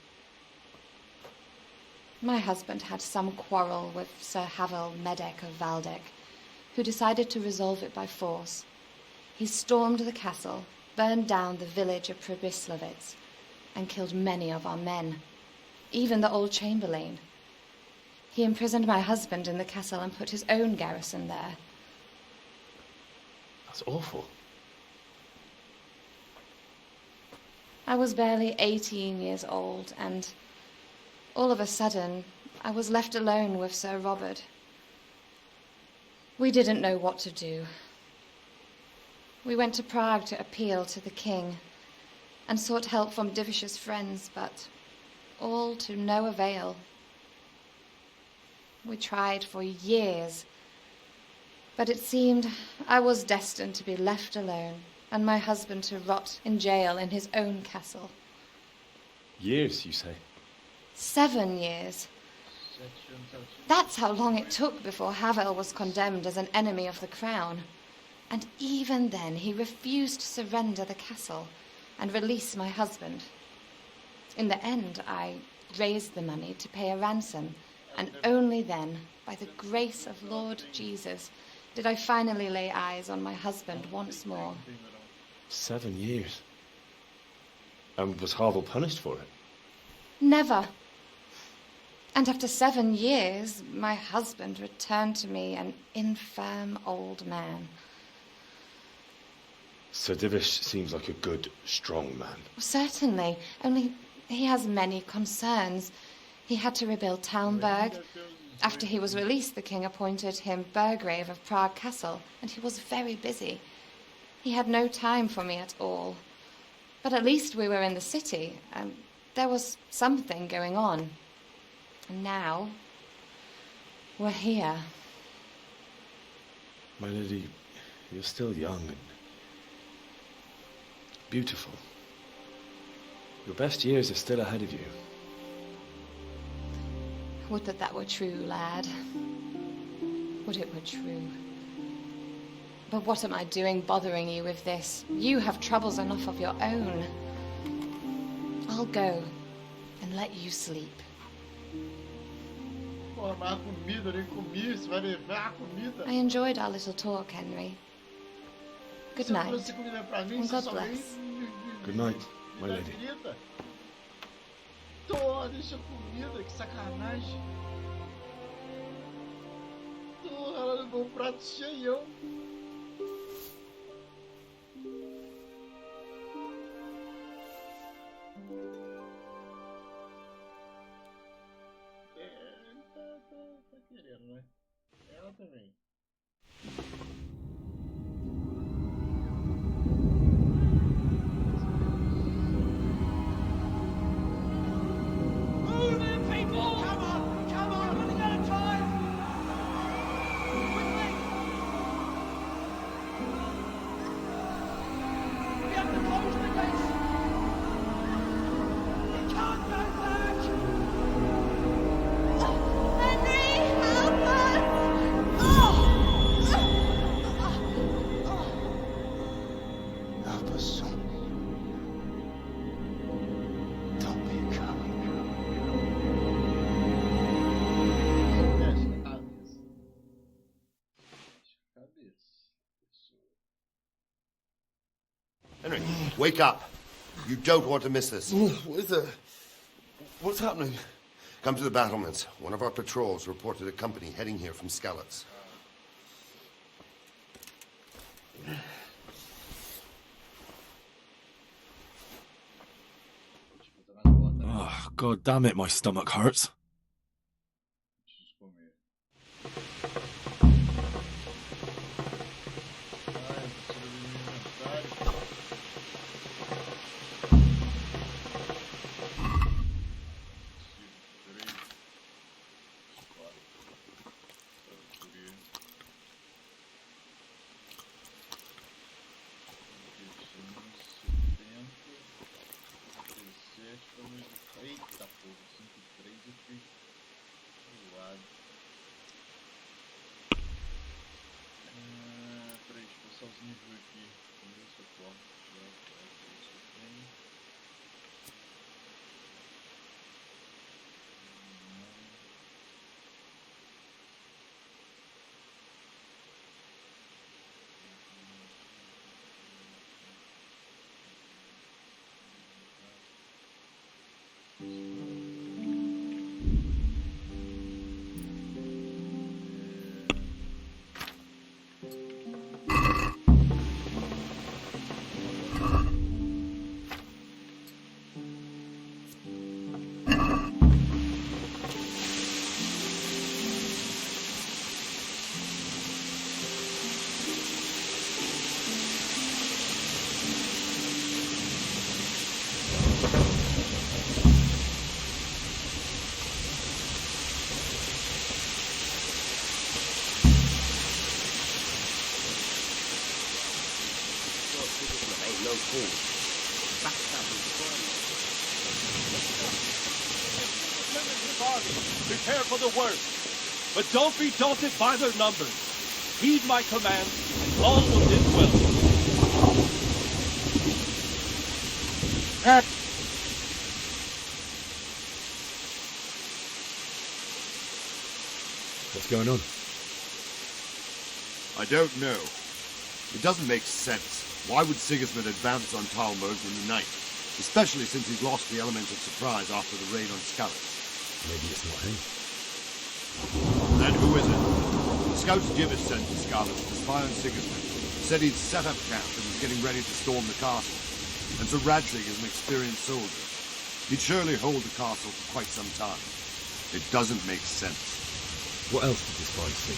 My husband had some quarrel with Sir Havel Medek of Valdek, who decided to resolve it by force. He stormed the castle, burned down the village of Pribyslavitz, and killed many of our men, even the old chamberlain. He imprisoned my husband in the castle and put his own garrison there. That's awful. I was barely 18 years old, and all of a sudden, I was left alone with Sir Robert. We didn't know what to do. We went to Prague to appeal to the king and sought help from Divish's friends, but all to no avail. We tried for years, but it seemed I was destined to be left alone and my husband to rot in jail in his own castle. Years, you say? 7 years. That's how long it took before Havel was condemned as an enemy of the crown. And even then he refused to surrender the castle and release my husband. In the end, I raised the money to pay a ransom, and only then, by the grace of Lord Jesus, did I finally lay eyes on my husband once more. 7 years? And was Havel punished for it? Never. And after 7 years, my husband returned to me an infirm old man. Sir Divish seems like a good, strong man. Certainly, only he has many concerns. He had to rebuild Talmberg. After he was released, the king appointed him Burgrave of Prague Castle, and he was very busy. He had no time for me at all. But at least we were in the city, and there was something going on. And now, we're here. My lady, you're still young and beautiful. Your best years are still ahead of you. Would that that were true, lad. Would it were true. But what am I doing bothering you with this? You have troubles enough of your own. I'll go and let you sleep. Porra, mas a comida, nem comi, você vai levar a comida. I enjoyed our little talk, Henry. Good night. Você comida pra mim, And você God só bless. vem Good night, my lady. grita. Tô, deixa a comida, que sacanagem. Tô, ela levou um prato cheião. Tá querendo, né? Ela também. Henry, wake up. You don't want to miss this. What's happening? Come to the battlements. One of our patrols reported a company heading here from Skalitz. Oh, God damn it, my stomach hurts. Prepare for the worst, but don't be daunted by their numbers. Heed my command, and all will end well. What's going on? I don't know. It doesn't make sense. Why would Sigismund advance on Talmberg in the night? Especially since he's lost the element of surprise after the raid on Skalitz. Maybe it's not him. Then who is it? The scouts Gibbous sent to Skalitz to spy on Sigismund. Said he'd set up camp and was getting ready to storm the castle. And so Radzig is an experienced soldier. He'd surely hold the castle for quite some time. It doesn't make sense. What else did the spies see?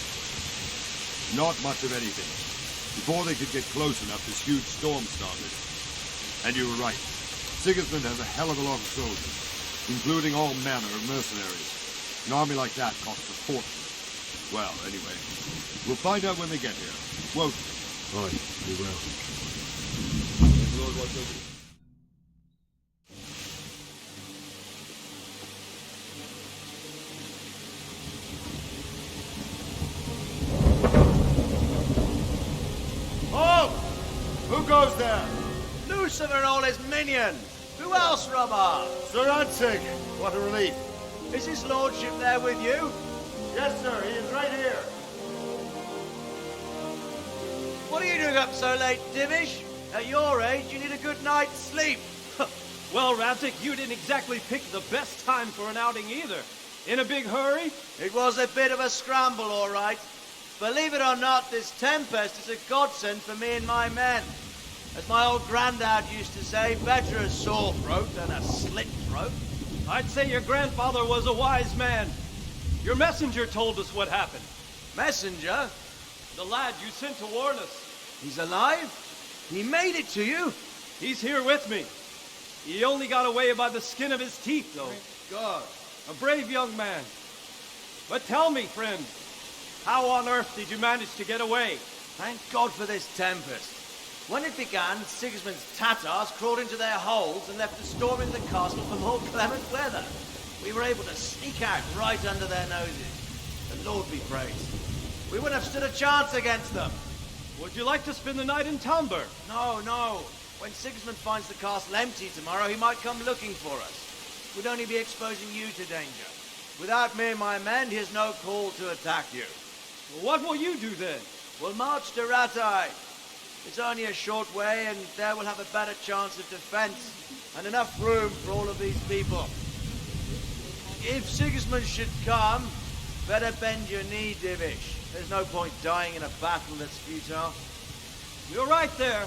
Not much of anything. Before they could get close enough, this huge storm started. And you were right. Sigismund has a hell of a lot of soldiers, including all manner of mercenaries. An army like that costs a fortune. Well, anyway, we'll find out when they get here, won't we? Aye, we will. Lord, watch over you. Oh! Who goes there? Lucifer and all his minions! Who else, Robber? Sir Radzig! What a relief. Is his lordship there with you? Yes, sir, he is right here. What are you doing up so late, Divish? At your age, you need a good night's sleep. Well, Radzig, you didn't exactly pick the best time for an outing either. In a big hurry? It was a bit of a scramble, all right. Believe it or not, this tempest is a godsend for me and my men. As my old granddad used to say, better a sore throat than a slit throat. I'd say your grandfather was a wise man. Your messenger told us what happened. Messenger? The lad you sent to warn us. He's alive? He made it to you? He's here with me. He only got away by the skin of his teeth, though. Thank God. A brave young man. But tell me, friend, how on earth did you manage to get away? Thank God for this tempest. When it began, Sigismund's Tatars crawled into their holes and left us storming the castle for more clement weather. We were able to sneak out right under their noses. The Lord be praised. We wouldn't have stood a chance against them. Would you like to spend the night in Talmberg? No, no. When Sigismund finds the castle empty tomorrow, he might come looking for us. We'd only be exposing you to danger. Without me and my men, he has no call to attack you. Well, what will you do then? We'll march to Ratai. It's only a short way, and there we'll have a better chance of defense, and enough room for all of these people. If Sigismund should come, better bend your knee, Divish. There's no point dying in a battle that's futile. You're right there.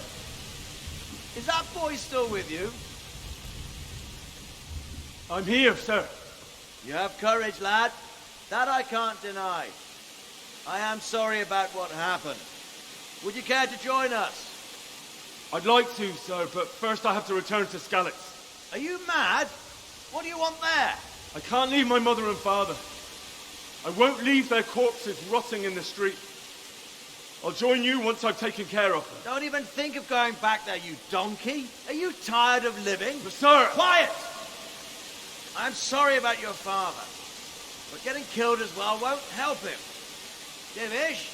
Is that boy still with you? I'm here, sir. You have courage, lad. That I can't deny. I am sorry about what happened. Would you care to join us? I'd like to, sir, but first I have to return to Skalitz. Are you mad? What do you want there? I can't leave my mother and father. I won't leave their corpses rotting in the street. I'll join you once I've taken care of them. Don't even think of going back there, you donkey. Are you tired of living? But sir! Quiet! I'm sorry about your father, but getting killed as well won't help him. Divish,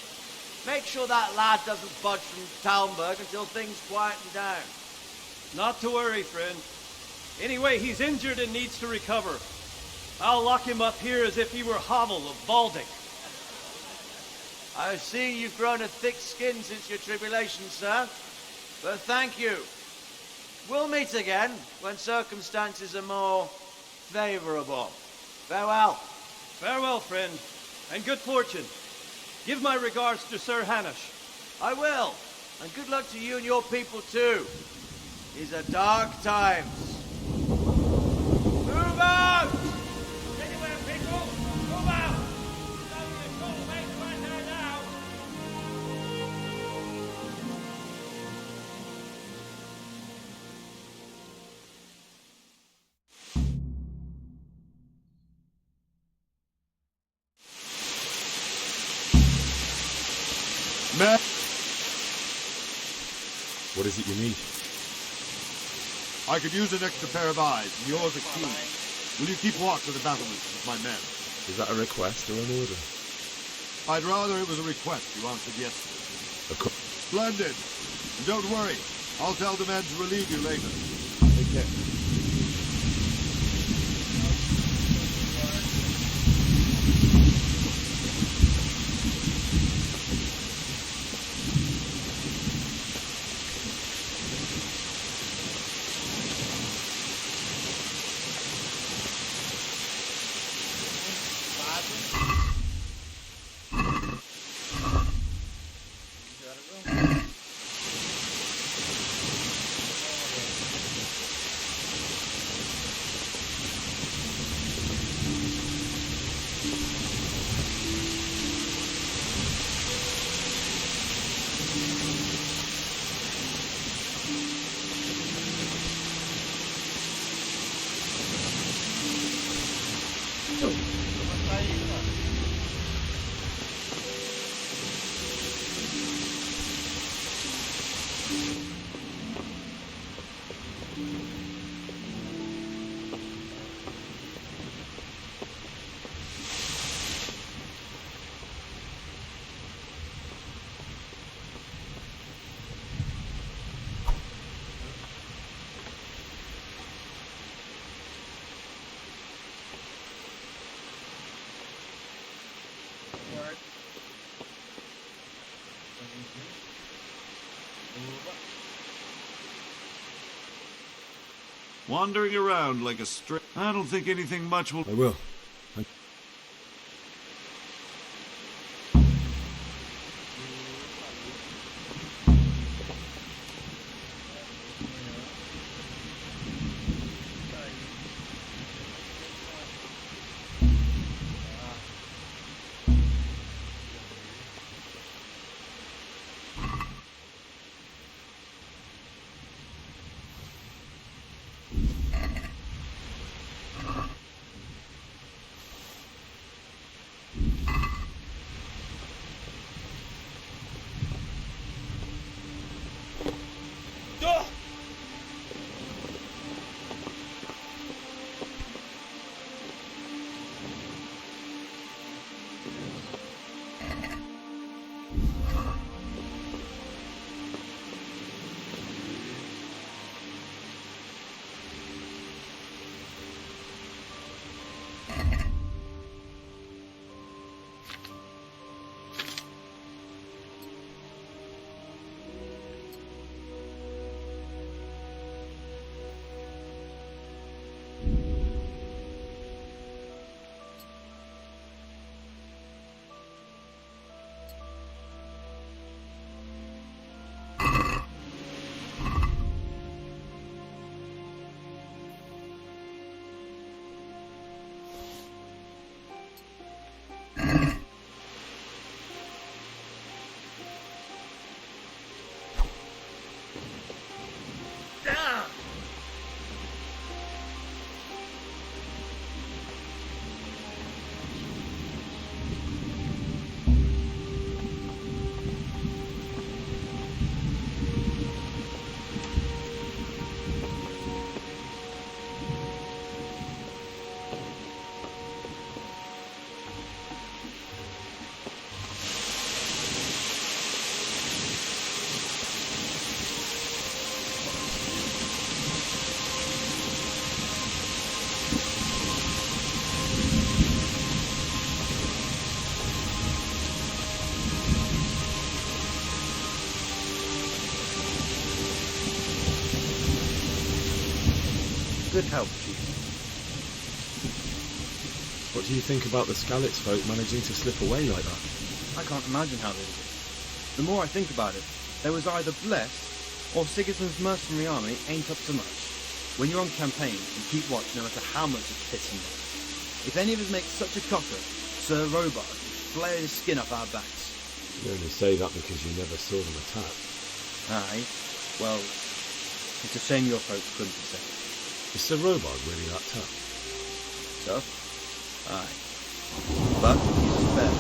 make sure that lad doesn't budge from Talmberg until things quieten down. Not to worry, friend. Anyway, he's injured and needs to recover. I'll lock him up here as if he were Havel of Balding. I see you've grown a thick skin since your tribulation, sir. But thank you. We'll meet again when circumstances are more favorable. Farewell. Farewell, friend, and good fortune. Give my regards to Sir Hanush. I will, and good luck to you and your people too. These are dark times. Move out! Anywhere, people! Move out! It's only a short way to enter now. Matt! What is it you need? I could use an extra pair of eyes, and yours are keen. Will you keep watch of the battlements with my men? Is that a request or an order? I'd rather it was a request you answered yesterday. Splendid! And don't worry, I'll tell the men to relieve you later. Take care. Wandering around like a stray... I don't think anything much will... I will. good health, Chief. What do you think about the Skalitz folk managing to slip away like that? I can't imagine how they did it. The more I think about it, they was either blessed, or Sigismund's mercenary army ain't up to much. When you're on campaign, you keep watch no matter how much it's pissing them. If any of us make such a cocker, Sir Robard would flare his skin off our backs. You only say that because you never saw them attack. Aye. Well, it's a shame your folks couldn't have said it. Is Sir Robard really that tough? Tough? Aye. But he's a fair.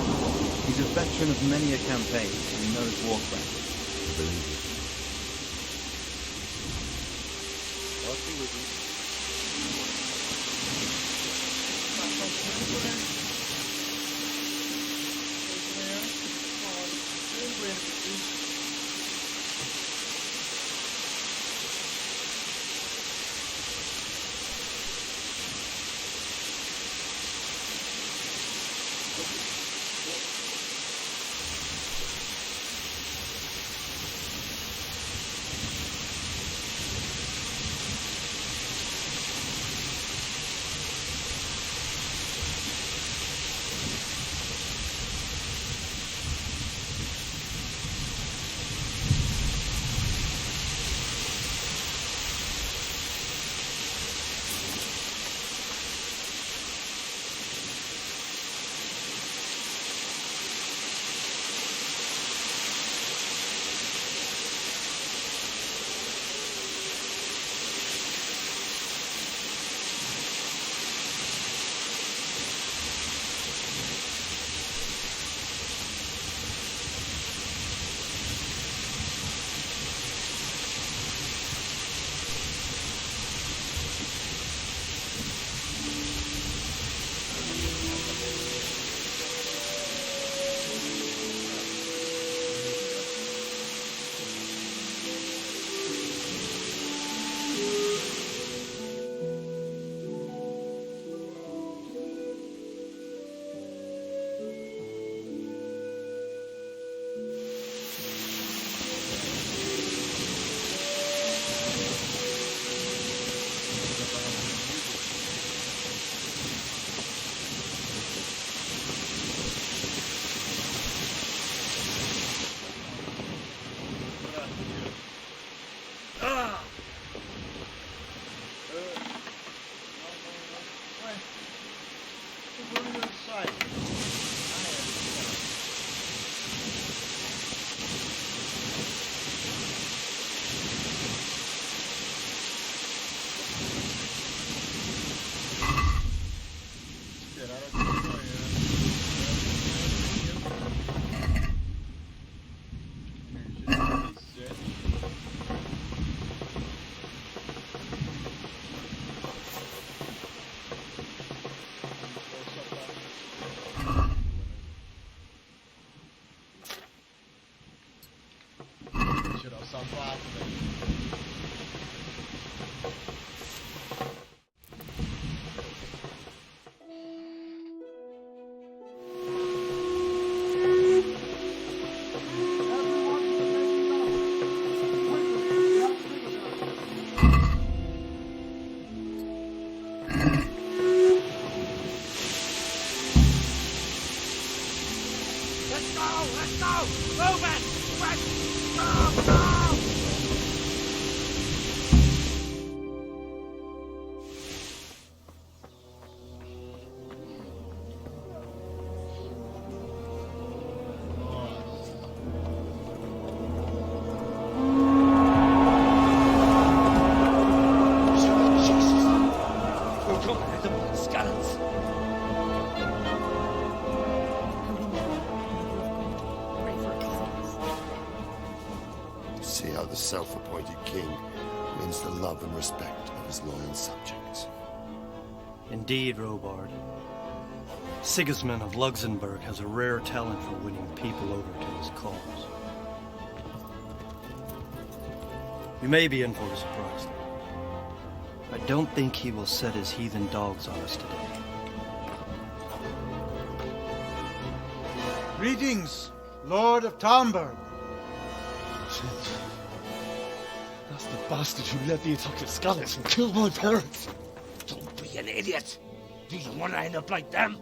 He's a veteran of many a campaign and knows warcraft. I believe you. God be with you. See how the self-appointed king wins the love and respect of his loyal subjects. Indeed, Robard. Sigismund of Luxembourg has a rare talent for winning people over to his cause. You may be in for a surprise, though. I don't think he will set his heathen dogs on us today. Greetings, Lord of Talmberg. That's the bastard who led the attack at Skalitz and killed my parents. an idiot. Do you want to end up like them?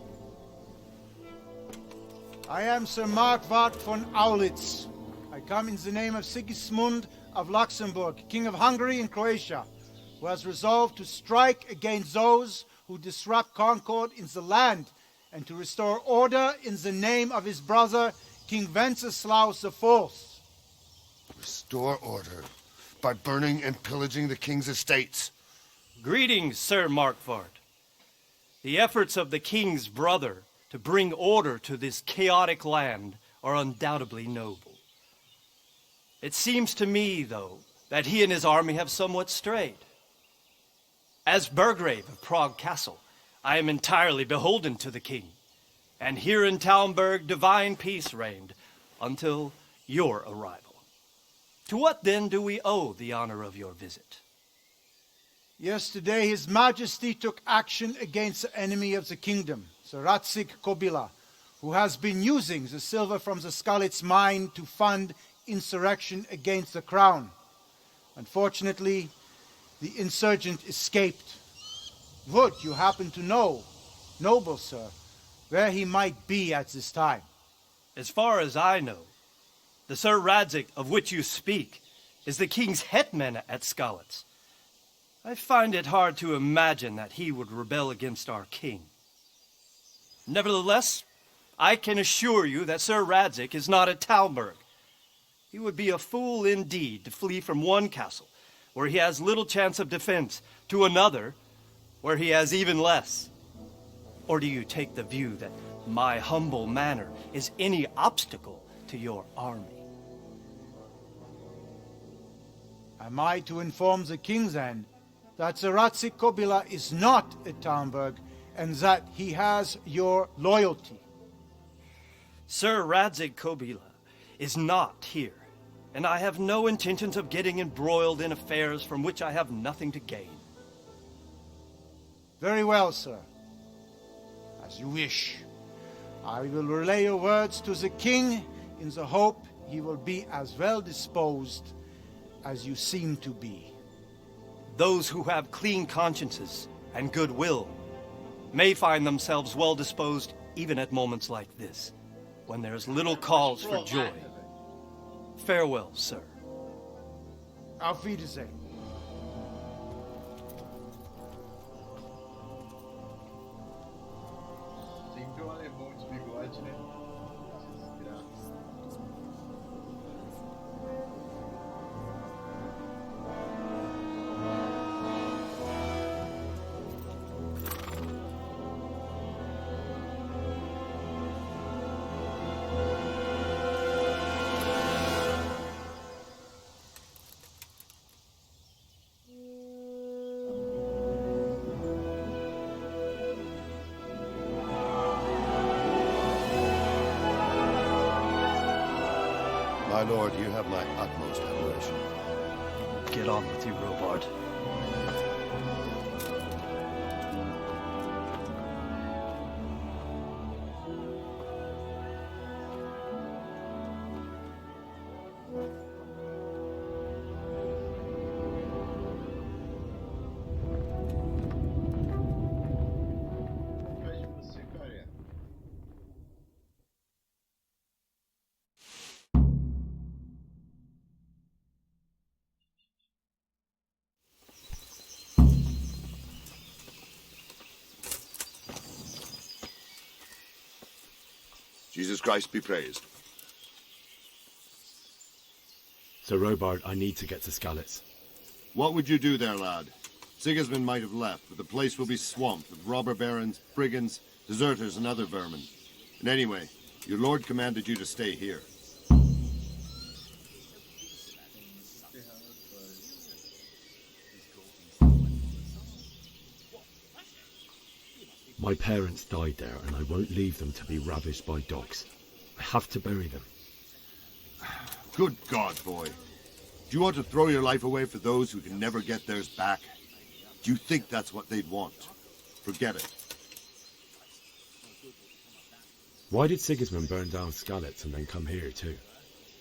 I am Sir Markwart von Aulitz. I come in the name of Sigismund of Luxembourg, King of Hungary and Croatia, who has resolved to strike against those who disrupt concord in the land and to restore order in the name of his brother, King Wenceslaus IV. Restore order by burning and pillaging the king's estates. Greetings, Sir Markwart. The efforts of the king's brother to bring order to this chaotic land are undoubtedly noble. It seems to me, though, that he and his army have somewhat strayed. As Burgrave of Prague Castle, I am entirely beholden to the king, and here in Talmberg divine peace reigned until your arrival. To what then do we owe the honor of your visit? Yesterday, His Majesty took action against the enemy of the kingdom, Sir Radzig Kobyla, who has been using the silver from the Skalitz mine to fund insurrection against the crown. Unfortunately, the insurgent escaped. Would you happen to know, noble sir, where he might be at this time? As far as I know, the Sir Radzig of which you speak is the king's hetman at Skalitz. I find it hard to imagine that he would rebel against our king. Nevertheless, I can assure you that Sir Radzig is not at Talmberg. He would be a fool indeed to flee from one castle, where he has little chance of defense, to another, where he has even less. Or do you take the view that my humble manner is any obstacle to your army? Am I to inform the king then that Sir Radzig Kobyla is not at Talmberg and that he has your loyalty? Sir Radzig Kobyla is not here, and I have no intentions of getting embroiled in affairs from which I have nothing to gain. Very well, sir. As you wish. I will relay your words to the king in the hope he will be as well disposed as you seem to be. Those who have clean consciences and goodwill may find themselves well disposed even at moments like this, when there's little cause for joy. Farewell, sir. Auf Wiedersehen. Sempre um alemão de bigode, né? My lord, you have my utmost admiration. Get on with you, Robard. Jesus Christ be praised. Sir Robard, I need to get to Skalitz. What would you do there, lad? Sigismund might have left, but the place will be swamped with robber barons, brigands, deserters, and other vermin. And anyway, your lord commanded you to stay here. My parents died there, and I won't leave them to be ravished by dogs. I have to bury them. Good God, boy. Do you want to throw your life away for those who can never get theirs back? Do you think that's what they'd want? Forget it. Why did Sigismund burn down Skalitz and then come here too?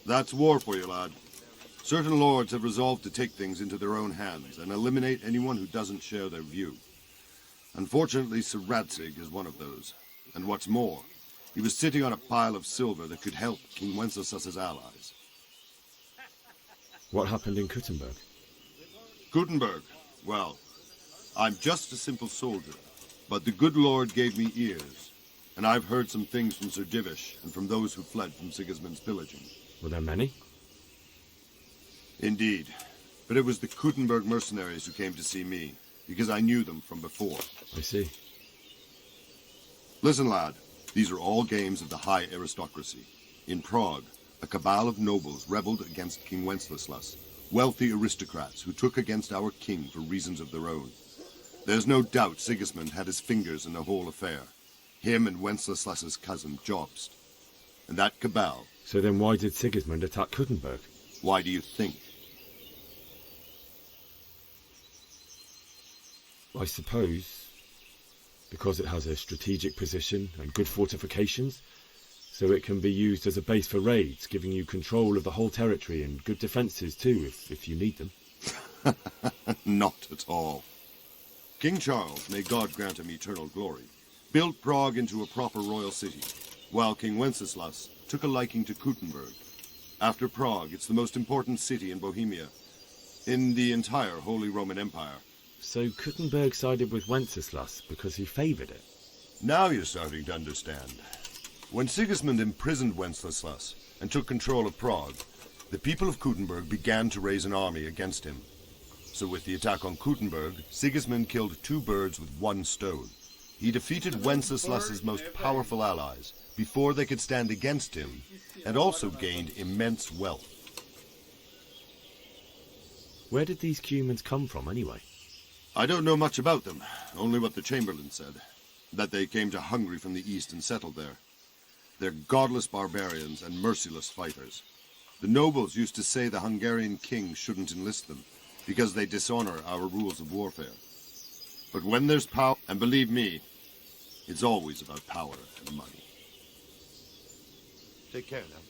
That's war for you, lad. Certain lords have resolved to take things into their own hands and eliminate anyone who doesn't share their view. Unfortunately, Sir Radzig is one of those. And what's more, he was sitting on a pile of silver that could help King Wenceslas's allies. What happened in Kuttenberg? Gutenberg, well, I'm just a simple soldier, but the good Lord gave me ears, and I've heard some things from Sir Divish and from those who fled from Sigismund's pillaging. Were there many? Indeed, but it was the Kuttenberg mercenaries who came to see me, because I knew them from before. I see. Listen, lad, these are all games of the high aristocracy. In Prague, a cabal of nobles rebelled against King Wenceslas, wealthy aristocrats who took against our king for reasons of their own. There's no doubt Sigismund had his fingers in the whole affair. Him and Wenceslas's cousin, Jobst. And that cabal... So then why did Sigismund attack Kuttenberg? Why do you think? I suppose because it has a strategic position and good fortifications, so it can be used as a base for raids, giving you control of the whole territory and good defences too, if you need them. Not at all. King Charles, may God grant him eternal glory, built Prague into a proper royal city, while King Wenceslas took a liking to Kuttenberg. After Prague, it's the most important city in Bohemia, in the entire Holy Roman Empire. So Kuttenberg sided with Wenceslas because he favoured it? Now you're starting to understand. When Sigismund imprisoned Wenceslas and took control of Prague, the people of Kuttenberg began to raise an army against him. So with the attack on Kuttenberg, Sigismund killed 2 birds with 1 stone. He defeated Wenceslas's most powerful allies before they could stand against him, and also gained immense wealth. Where did these Cumans come from, anyway? I don't know much about them, only what the Chamberlain said, that they came to Hungary from the east and settled there. They're godless barbarians and merciless fighters. The nobles used to say the Hungarian king shouldn't enlist them, because they dishonor our rules of warfare. But when there's power, and believe me, it's always about power and money. Take care now.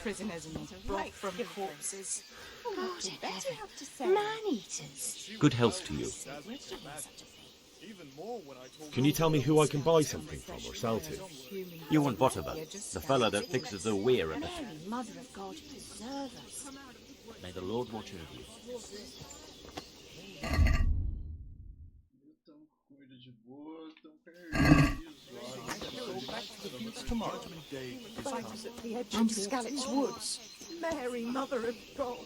Prisoners and brought from corpses. Man-eaters. Good health to you. Can you tell me who I can buy something from or sell to? You want Bottover, the fellow that fixes the weir at the... Mary, Mother of God, preserve us. May the Lord watch over you. I'm Scalit's Woods. Mary, Mother of God.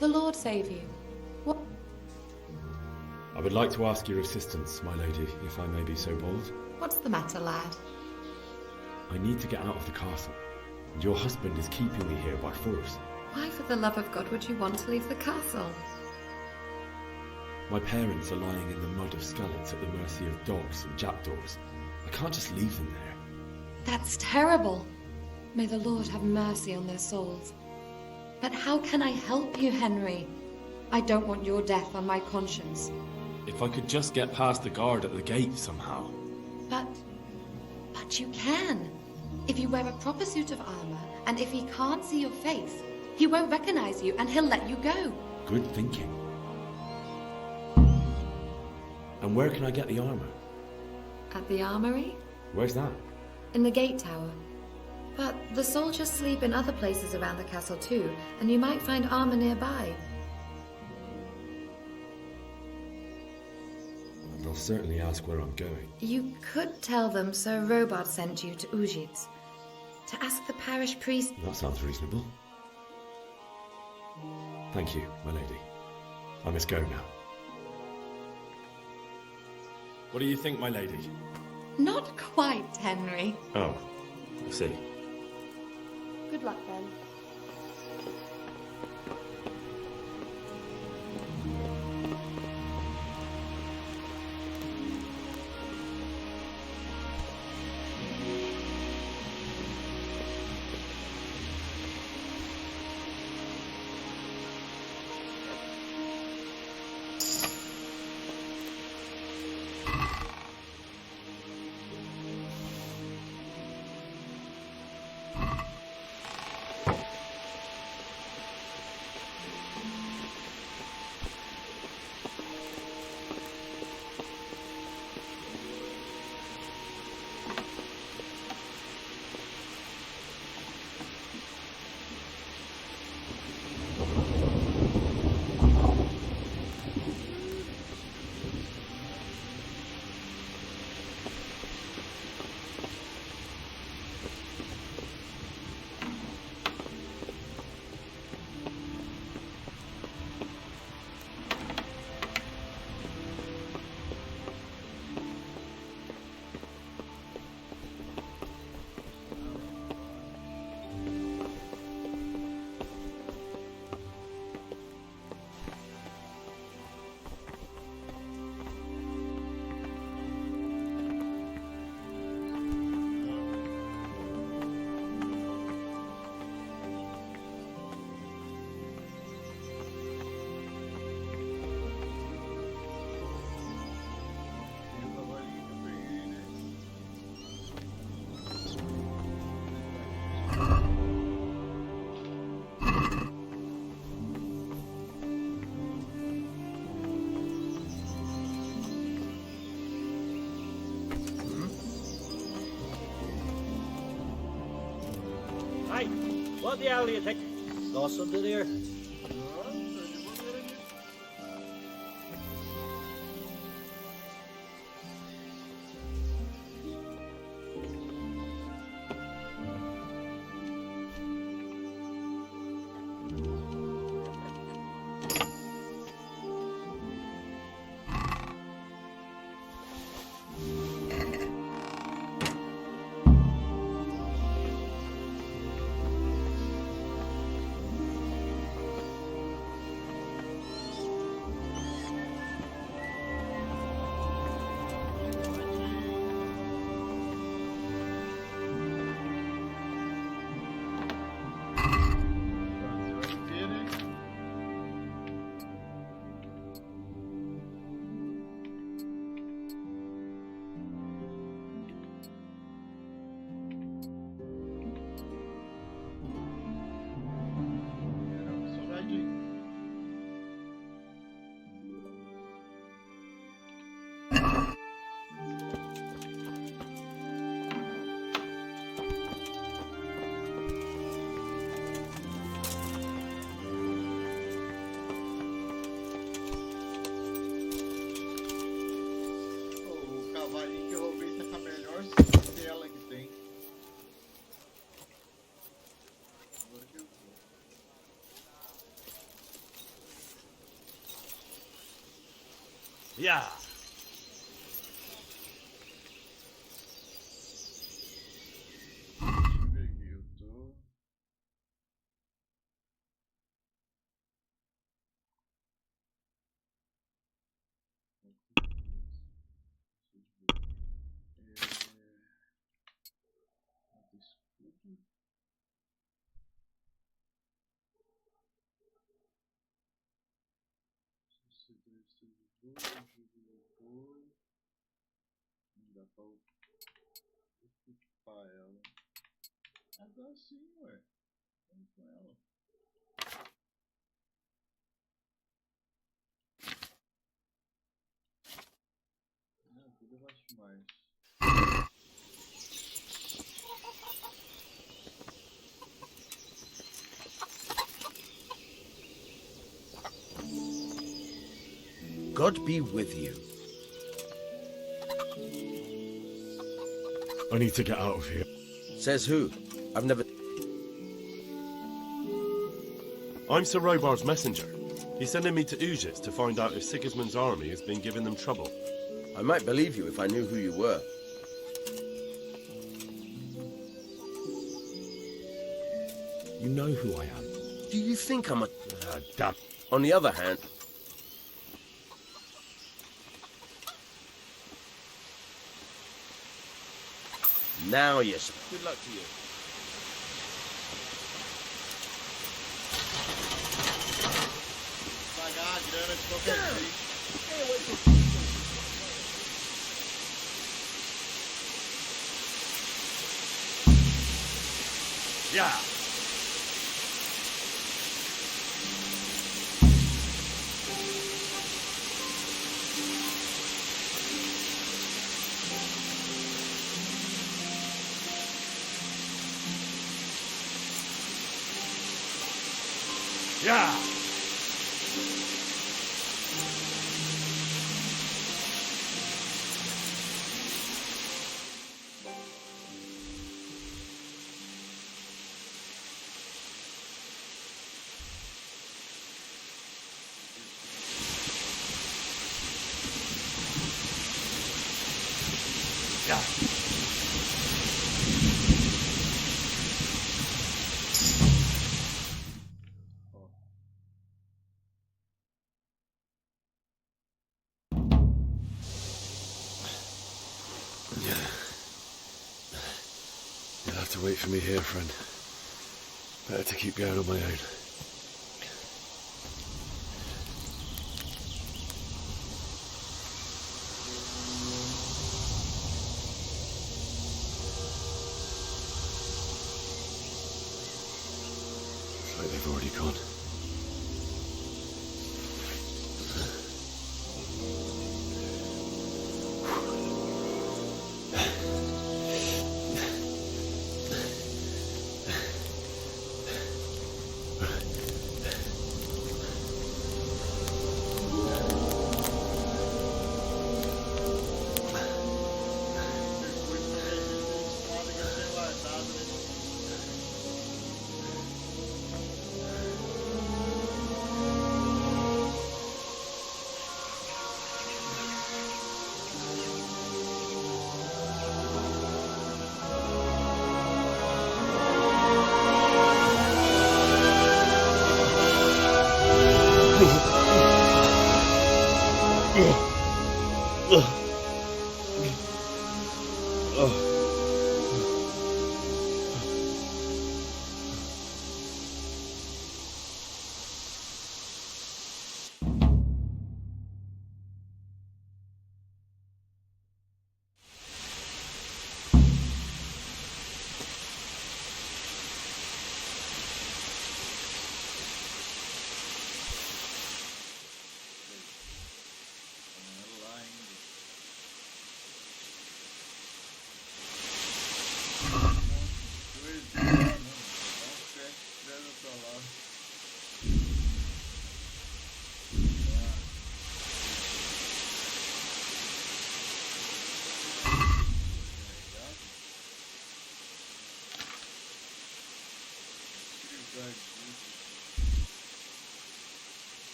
The Lord save you. What? I would like to ask your assistance, my lady, if I may be so bold. What's the matter, lad? I need to get out of the castle, and your husband is keeping me here by force. Why, for the love of God, would you want to leave the castle? My parents are lying in the mud of Skalitz at the mercy of dogs and jackdaws. I can't just leave them there. That's terrible. May the Lord have mercy on their souls. But how can I help you, Henry? I don't want your death on my conscience. If I could just get past the guard at the gate somehow. But you can. If you wear a proper suit of armor, and if he can't see your face, he won't recognize you and he'll let you go. Good thinking. And where can I get the armor? At the armory? Where's that? In the gate tower. But the soldiers sleep in other places around the castle too, and you might find armor nearby. I'll certainly ask where I'm going. You could tell them Sir Robard sent you to Ujitz. To ask the parish priest... That sounds reasonable. Thank you, my lady. I must go now. What do you think, my lady? Not quite, Henry. Oh, I see. Good luck, then. Hey, what the hell do you think? Lost something here? Yeah. aqui. Não dá pra equipar ela. Ah, dá sim, ué. Vamos com ela. Não, tudo eu acho mais. God be with you. I need to get out of here. Says who? I've never... I'm Sir Robar's messenger. He's sending me to Ujis to find out if Sigismund's army has been giving them trouble. I might believe you if I knew who you were. You know who I am. Do you think I'm a... damn. On the other hand... Now, yes. Good luck to you. Pagar a grana de qualquer jeito. Yeah. Yeah. You'll have to wait for me here, friend. Better to keep going on my own. Looks like they've already gone.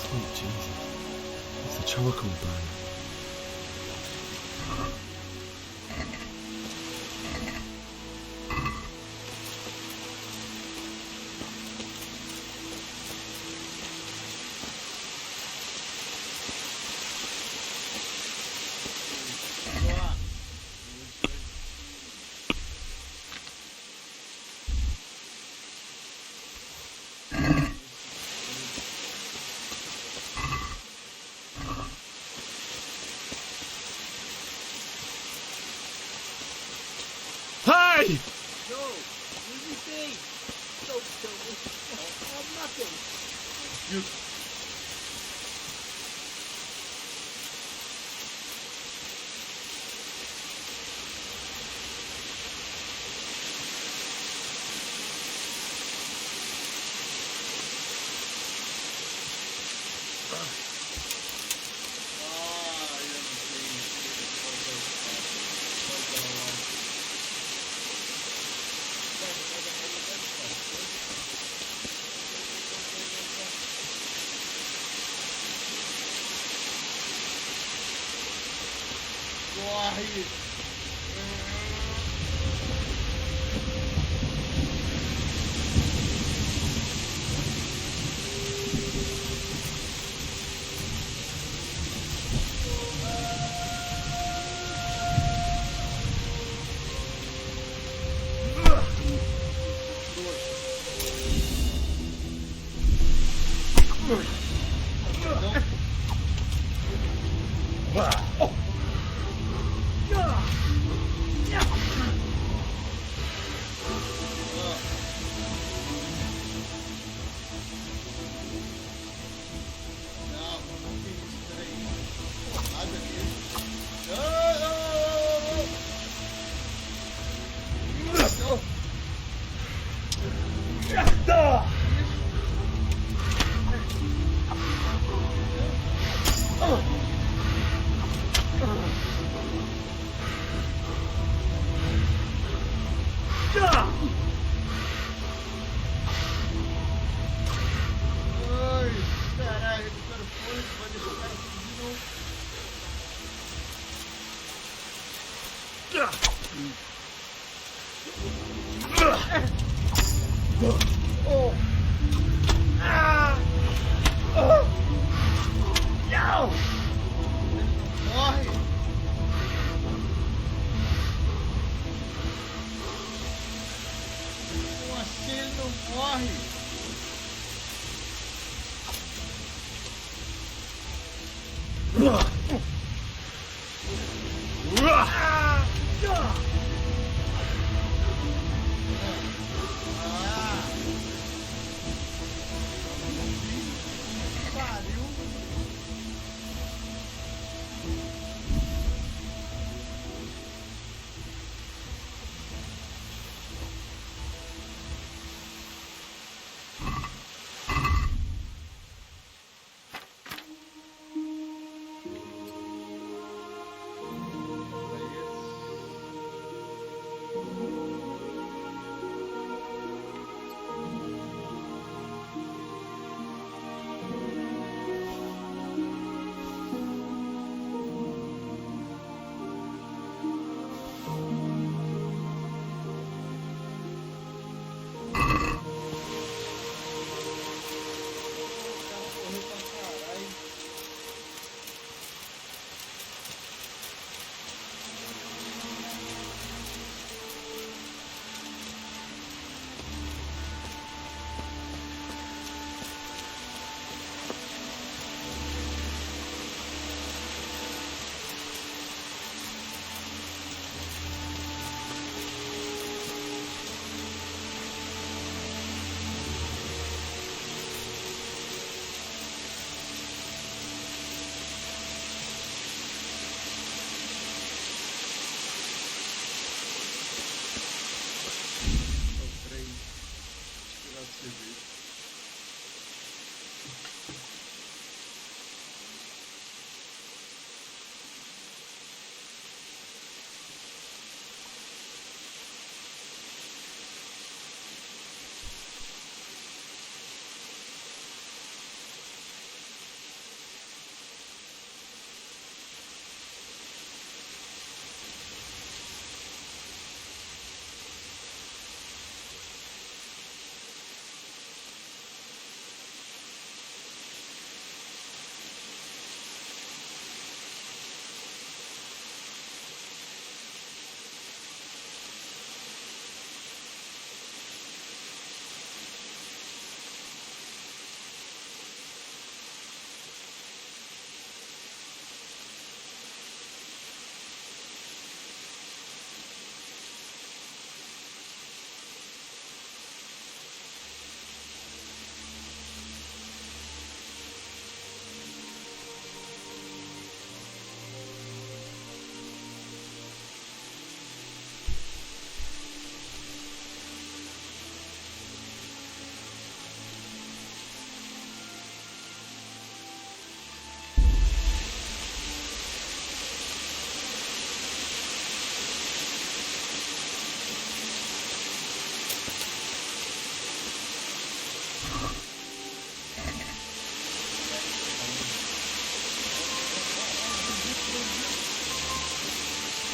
Sweet Jesus. It's the charcoal burn. Hey! No, what do you think? Don't tell me. Oh, nothing. You... Corre!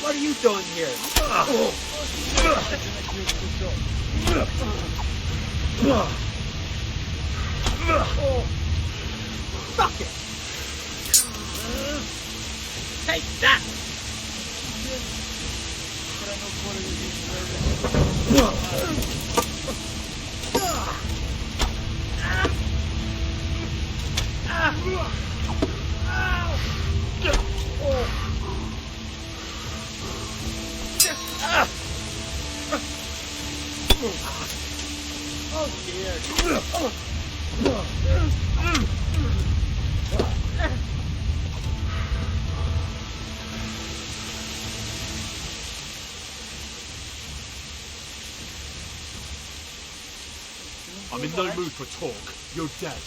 What are you doing here? Fuck it! Take that! Oh dear. I'm in no mood for talk. You're dead.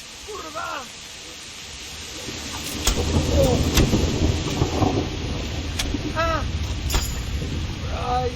Right.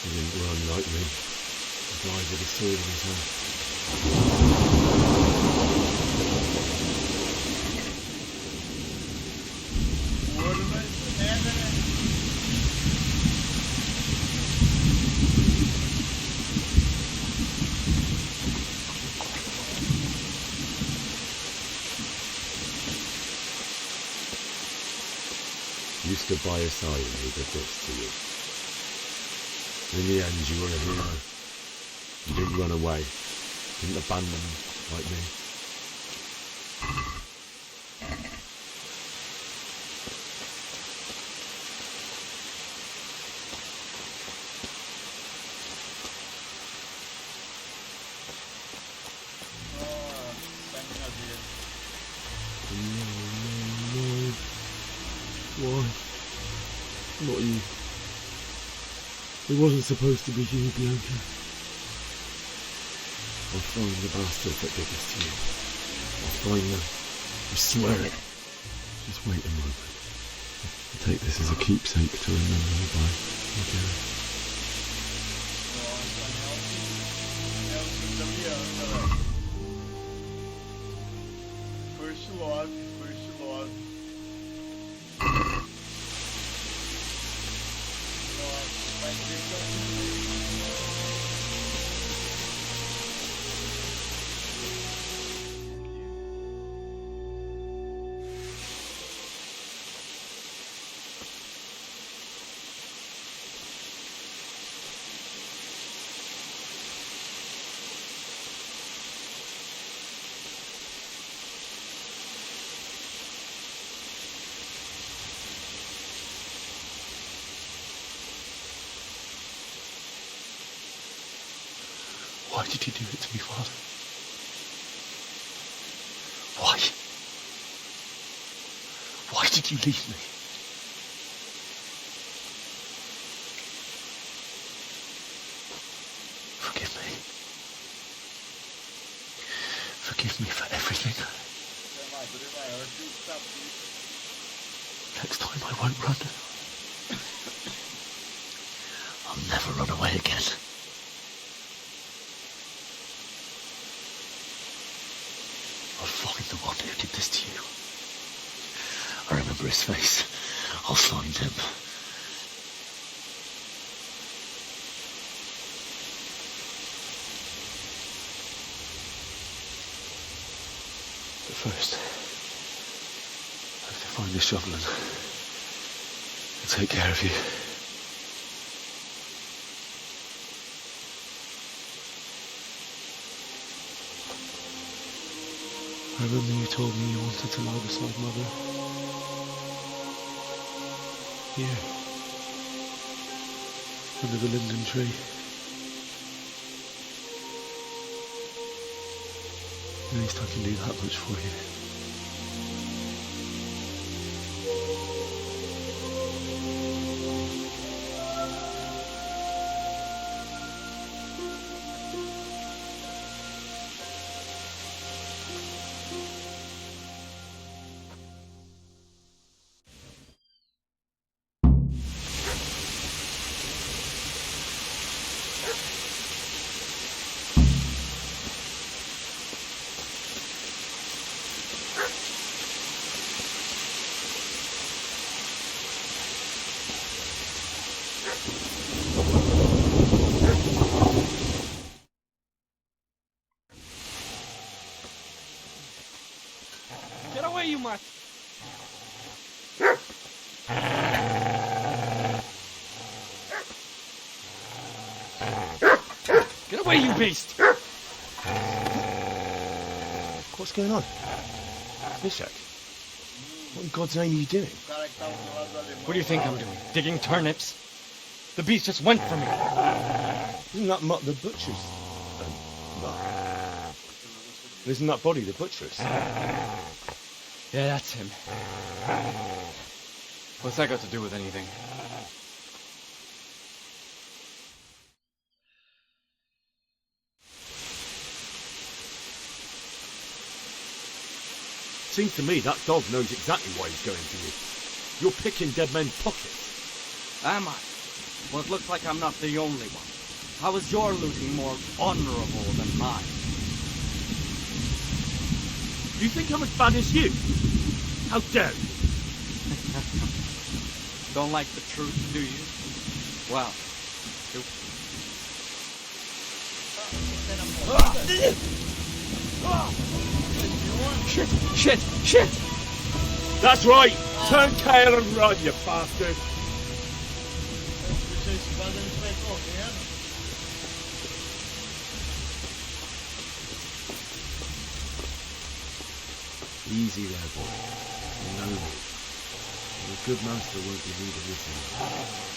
He didn't run like me. He died with a sword in his hand. You stood by his side and he did this to you. In the end, you were a hero. You didn't run away. You didn't abandon like me. No. Why? Not you. It wasn't supposed to be you, Bianca. I'll find the bastards that did this to you. I'll find them. I swear it. Just wait a moment. I'll take this as a keepsake to remember me by. Okay. First log. Why did you do it to me, Father? Why? Why did you leave me? Forgive me. Forgive me for everything. Next time I won't run. I'll never run away again. I'll find the one who did this to you. I remember his face. I'll find him. But first, I have to find the shovel and take care of you. I I remember you told me you wanted to lie beside Mother. Here. Under the linden tree. At least I can do that much for you. Get away, you mutt! Get away, you beast! What's going on? Bishak? What in God's name are you doing? What do you think I'm doing? Digging turnips? The beast just went for me. Isn't that Mutt the butcher's? Mutt? Isn't that body the butcher's? Yeah, that's him. What's that got to do with anything? Seems to me that dog knows exactly why he's going for you. You're picking dead men's pockets. Am I? Well, it looks like I'm not the only one. How is your looting more honourable than mine? Do you think I'm as bad as you? How dare you? Don't like the truth, do you? Well, Shit! That's right! Turn tail and run, you bastard! Easy there, boy. You know me. A good master won't be needed with him.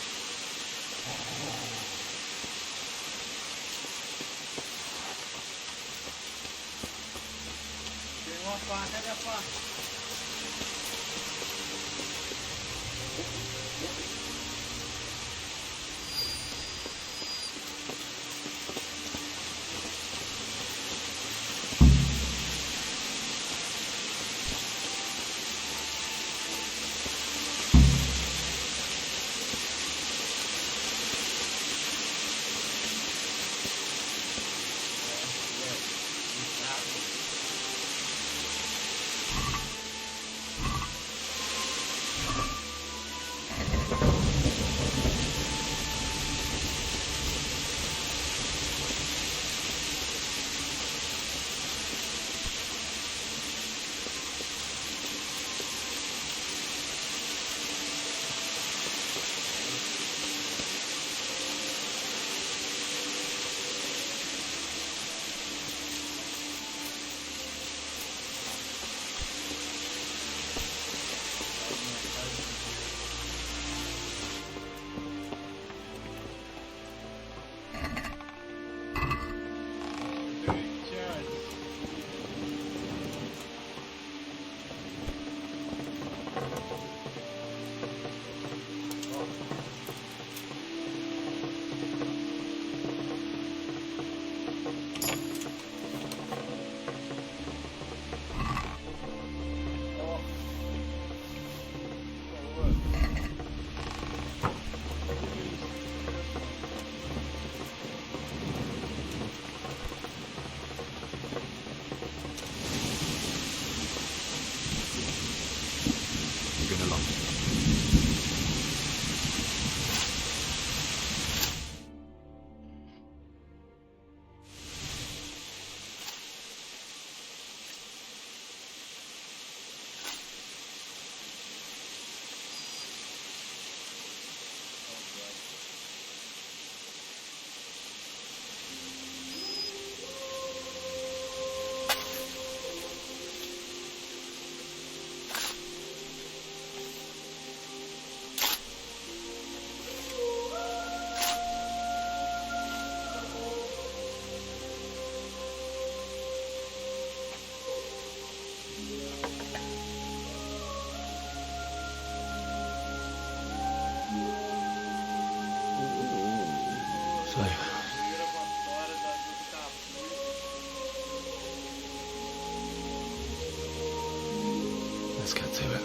to it.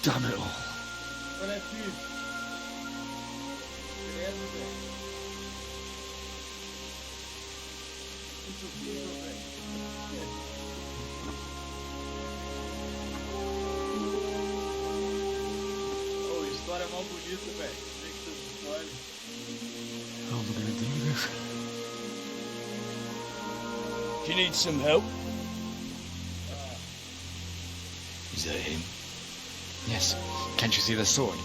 Damn it all. Benefícios. Direto, velho. Isso tudo, velho. Oh, história mal bonita, velho. Tem que ter história. How am I gonna do this? Do you need some help? Is that him? Yes. Can't you see the sword?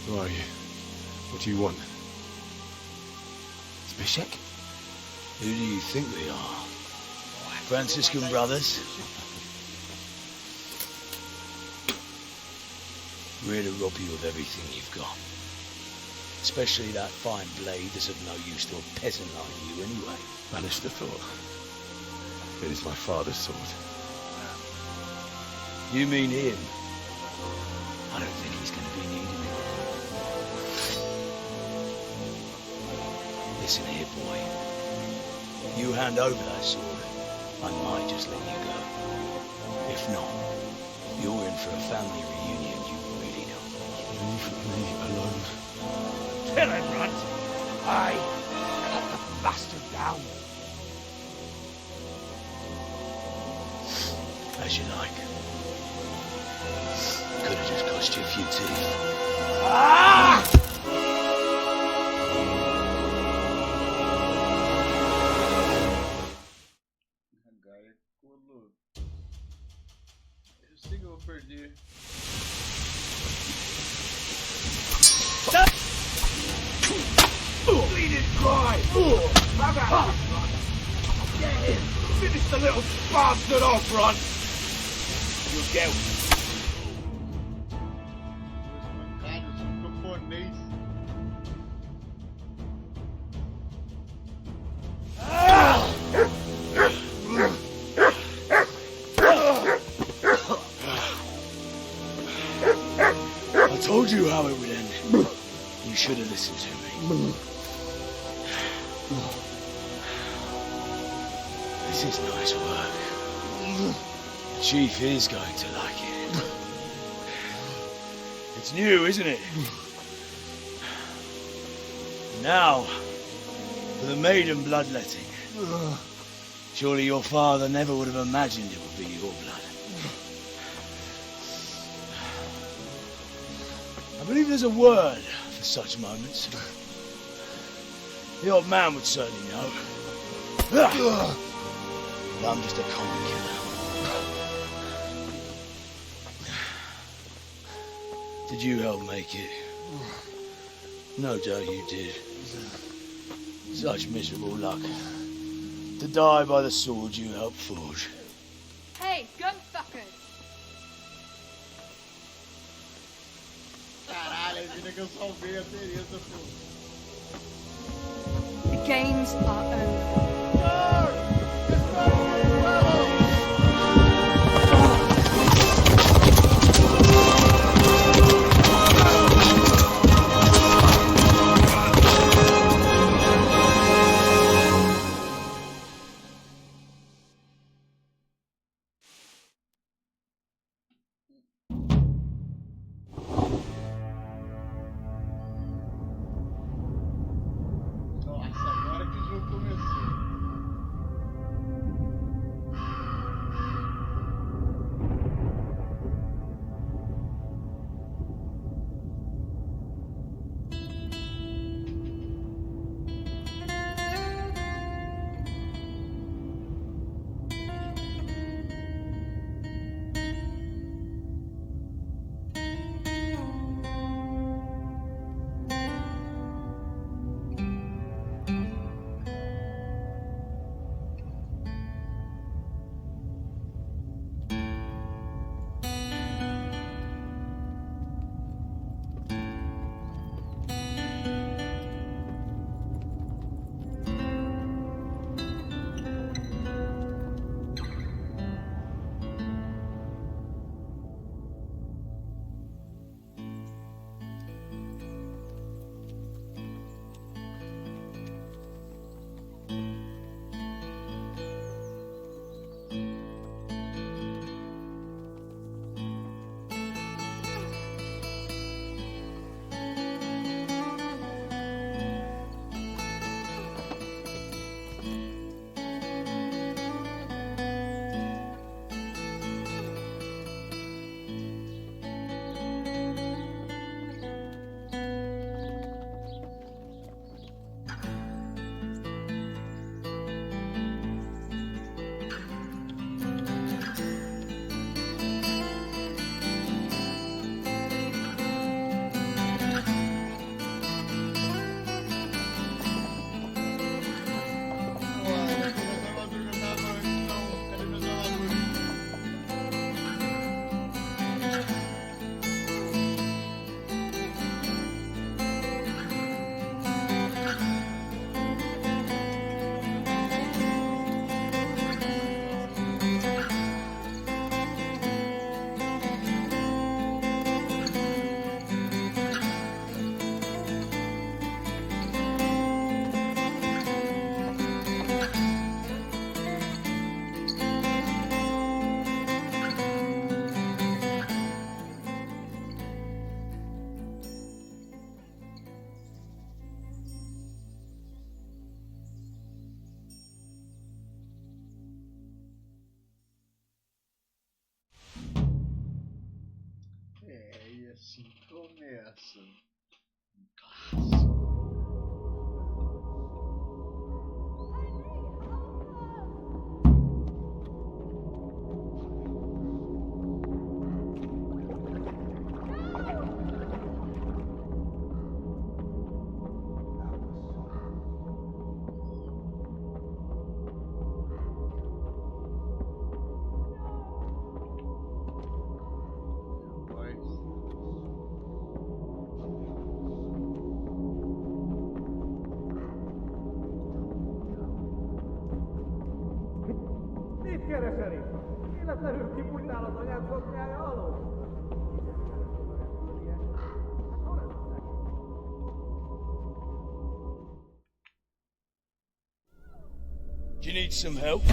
Who are you? What do you want? Zbyszek? Who do you think we are? Franciscan brothers? We're here to rob you of everything you've got. Especially that fine blade that's of no use to a peasant like you anyway. Banish the thought. It is my father's sword. You mean him? I don't think he's going to be needing it. Listen here, boy. You hand over that sword, I might just let you go. If not, you're in for a family reunion you really don't want. Leave me alone. Kill him, Runt! Aye! Cut the bastard down! As you like. Could have just cost you a few teeth. Ah! Gaia ficou louco. Eu sei que eu vou perder. Bleed and cry! Get him! Finish the little bastard off, Runt! You'll get I told you how it would end. You should have listened to me. This is nice work. The chief is going to like it. It's new, isn't it? Now, for the maiden bloodletting. Surely your father never would have imagined it would be your blood. I believe there's a word for such moments. The old man would certainly know. But I'm just a common killer. Did you help make it? No doubt you did. Such miserable luck. To die by the sword you helped forge. Hey, gunfuckers! Caralho, a vida que eu salvei a Teresa, pô. The games are over. Nossa, agora que o jogo começou. nessa. Mit keresel itt? Életlenül kibújtál az anyád szoknyája alól? Do you need some help?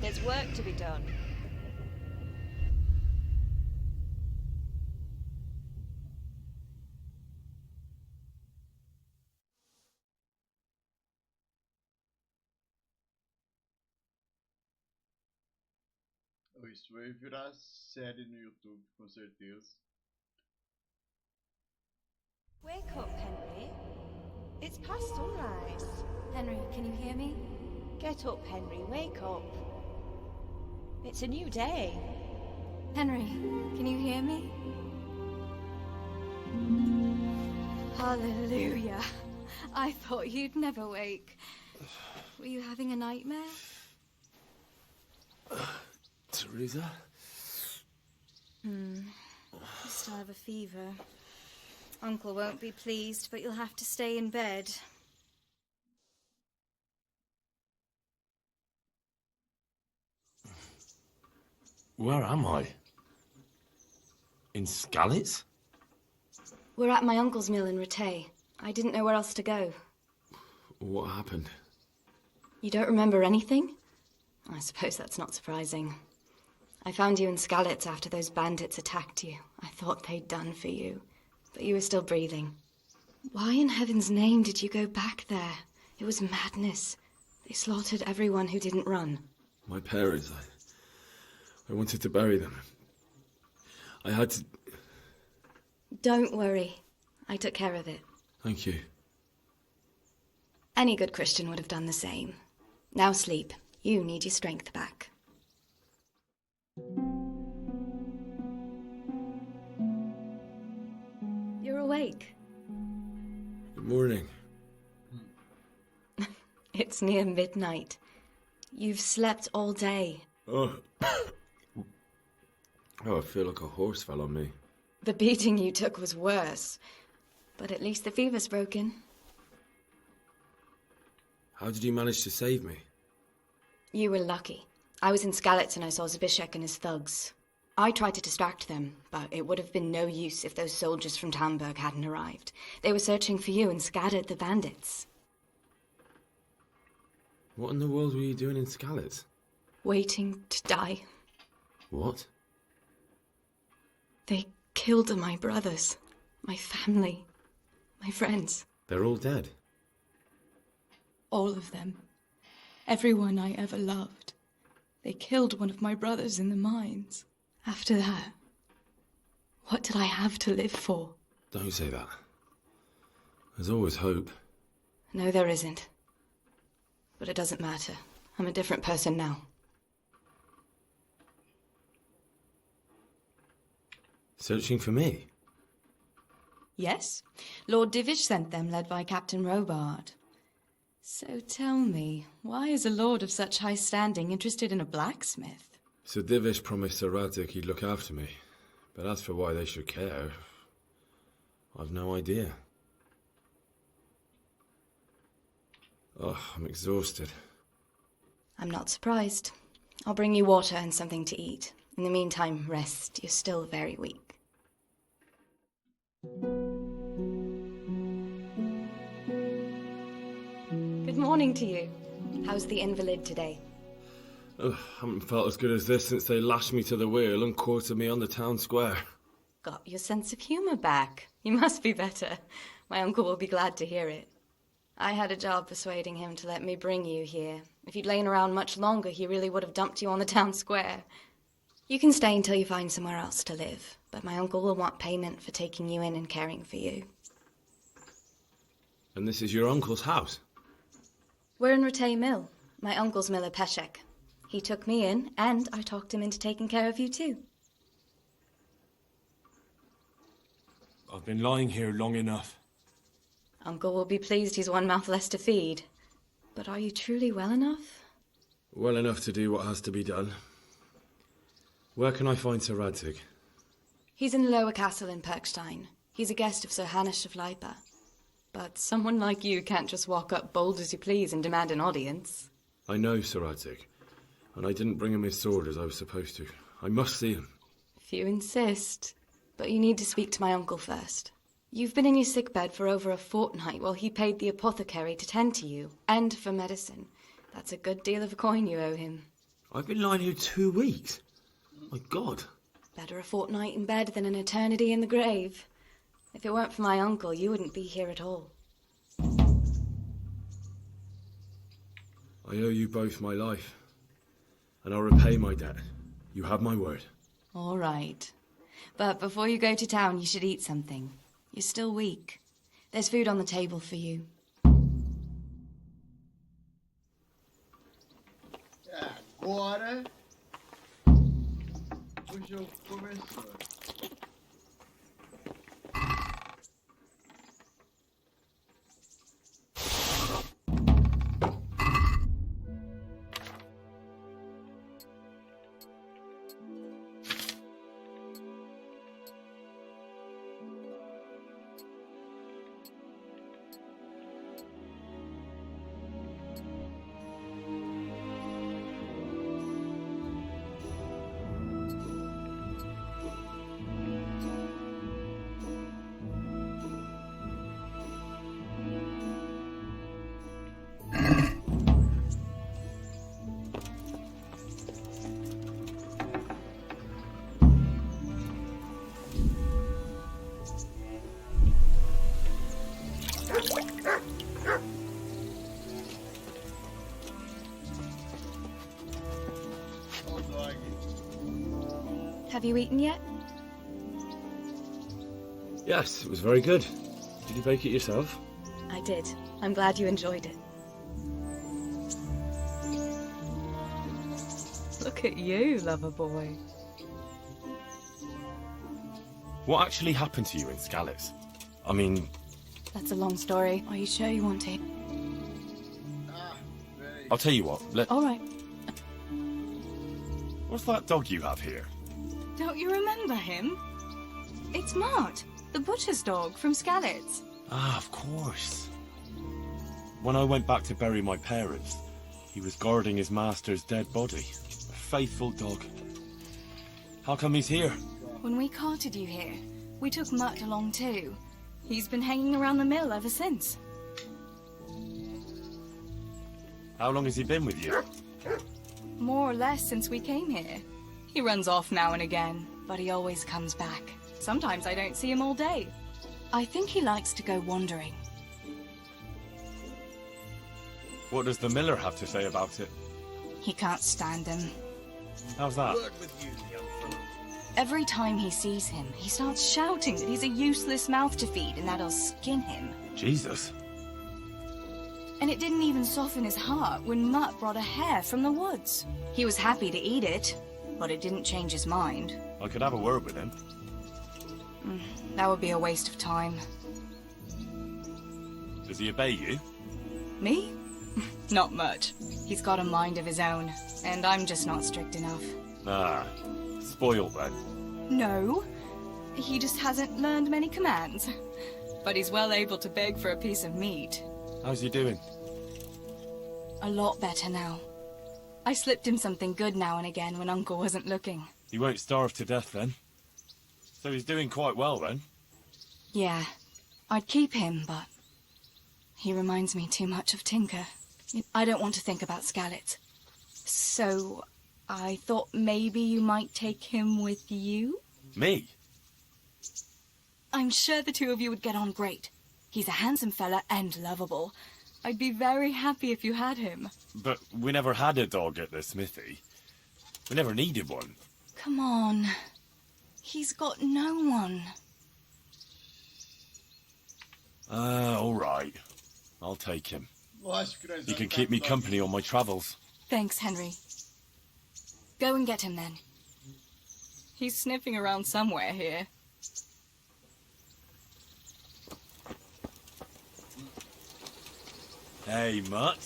There's work to be done. Isso vai virar série no YouTube, com certeza. Wake up, Henry. It's past sunrise. Henry, can you hear me? Get up, Henry. Wake up. It's a new day. Henry, can you hear me? Hallelujah. I thought you'd never wake. Were you having a nightmare? Teresa? You still have a fever. Uncle won't be pleased, but you'll have to stay in bed. Where am I? In Skalitz? We're at my uncle's mill in Rattay. I didn't know where else to go. What happened? You don't remember anything? I suppose that's not surprising. I found you in Skalitz after those bandits attacked you. I thought they'd done for you, but you were still breathing. Why in heaven's name did you go back there? It was madness. They slaughtered everyone who didn't run. My parents, I wanted to bury them. I had to... Don't worry. I took care of it. Thank you. Any good Christian would have done the same. Now sleep. You need your strength back. You're awake. Good morning. It's near midnight. You've slept all day. Oh, I feel like a horse fell on me. The beating you took was worse. But at least the fever's broken. How did you manage to save me? You were lucky. I was in Skalitz and I saw Zbyszek and his thugs. I tried to distract them, but it would have been no use if those soldiers from Tamburg hadn't arrived. They were searching for you and scattered the bandits. What in the world were you doing in Skalitz? Waiting to die. What? They killed my brothers, my family, my friends. They're all dead. All of them. Everyone I ever loved. They killed one of my brothers in the mines. After that, what did I have to live for? Don't say that. There's always hope. No, there isn't. But it doesn't matter. I'm a different person now. Searching for me? Yes. Lord Divish sent them, led by Captain Robard. So tell me, why is a lord of such high standing interested in a blacksmith? Sir Divish promised Sir Radzig he'd look after me. But as for why they should care, I've no idea. Oh, I'm exhausted. I'm not surprised. I'll bring you water and something to eat. In the meantime, rest. You're still very weak. Good morning to you. How's the invalid today? Oh, I haven't felt as good as this since they lashed me to the wheel and quartered me on the town square. Got your sense of humour back. You must be better. My uncle will be glad to hear it. I had a job persuading him to let me bring you here. If you'd lain around much longer, he really would have dumped you on the town square. You can stay until you find somewhere else to live, but my uncle will want payment for taking you in and caring for you. And this is your uncle's house? We're in Ratay Mill. My uncle's miller Peshek. He took me in, and I talked him into taking care of you too. I've been lying here long enough. Uncle will be pleased he's one mouth less to feed. But are you truly well enough? Well enough to do what has to be done. Where can I find Sir Radzig? He's in the lower castle in Perkstein. He's a guest of Sir Hanush of Leipa. But someone like you can't just walk up bold as you please and demand an audience. I know Sir Radzig, and I didn't bring him his sword as I was supposed to. I must see him. If you insist. But you need to speak to my uncle first. You've been in your sickbed for over a fortnight while he paid the apothecary to tend to you, and for medicine. That's a good deal of coin you owe him. I've been lying here 2 weeks. My God. Better a fortnight in bed than an eternity in the grave. If it weren't for my uncle, you wouldn't be here at all. I owe you both my life, and I'll repay my debt. You have my word. All right. But before you go to town, you should eat something. You're still weak. There's food on the table for you. Agora o jogo começou. Have you eaten yet? Yes, it was very good. Did you bake it yourself? I did. I'm glad you enjoyed it. Look at you, lover boy. What actually happened to you in Skalitz? I mean... That's a long story. Are you sure you want to? I'll tell you what, All right. What's that dog you have here? Don't you remember him? It's Mart, the butcher's dog from Skalitz. Ah, of course. When I went back to bury my parents, he was guarding his master's dead body. A faithful dog. How come he's here? When we carted you here, we took Mutt along too. He's been hanging around the mill ever since. How long has he been with you? More or less since we came here. He runs off now and again, but he always comes back. Sometimes I don't see him all day. I think he likes to go wandering. What does the miller have to say about it? He can't stand him. How's that? Every time he sees him, he starts shouting that he's a useless mouth to feed and that'll skin him. Jesus. And it didn't even soften his heart when Mutt brought a hare from the woods. He was happy to eat it, but it didn't change his mind. I could have a word with him. That would be a waste of time. Does he obey you? Me? Not much. He's got a mind of his own, and I'm just not strict enough. Ah, spoiled then. No, he just hasn't learned many commands. But he's well able to beg for a piece of meat. How's he doing? A lot better now. I slipped him something good now and again when Uncle wasn't looking. He won't starve to death then. So he's doing quite well then. Yeah, I'd keep him, but he reminds me too much of Tinker. I don't want to think about Skalitz. So I thought maybe you might take him with you? Me? I'm sure the two of you would get on great. He's a handsome fella and lovable. I'd be very happy if you had him. But we never had a dog at the smithy. We never needed one. Come on. He's got no one. All right. I'll take him. He can keep me company on my travels. Thanks, Henry. Go and get him then. He's sniffing around somewhere here. Hey, Mutt.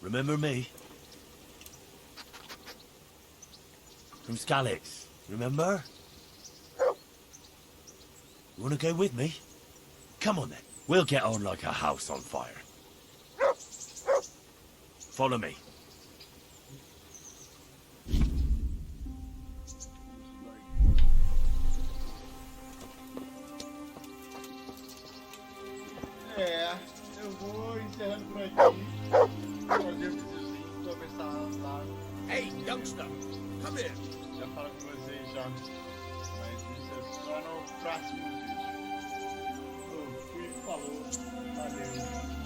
Remember me? From Skalitz, remember? You want to go with me? Come on then. We'll get on like a house on fire. Follow me. Eu vou encerrando por aqui. Fazer o videozinho, começar a andar. Hey, youngster, come here. Já falo com vocês já. Mas isso é só no próximo vídeo. Fui, falou, valeu.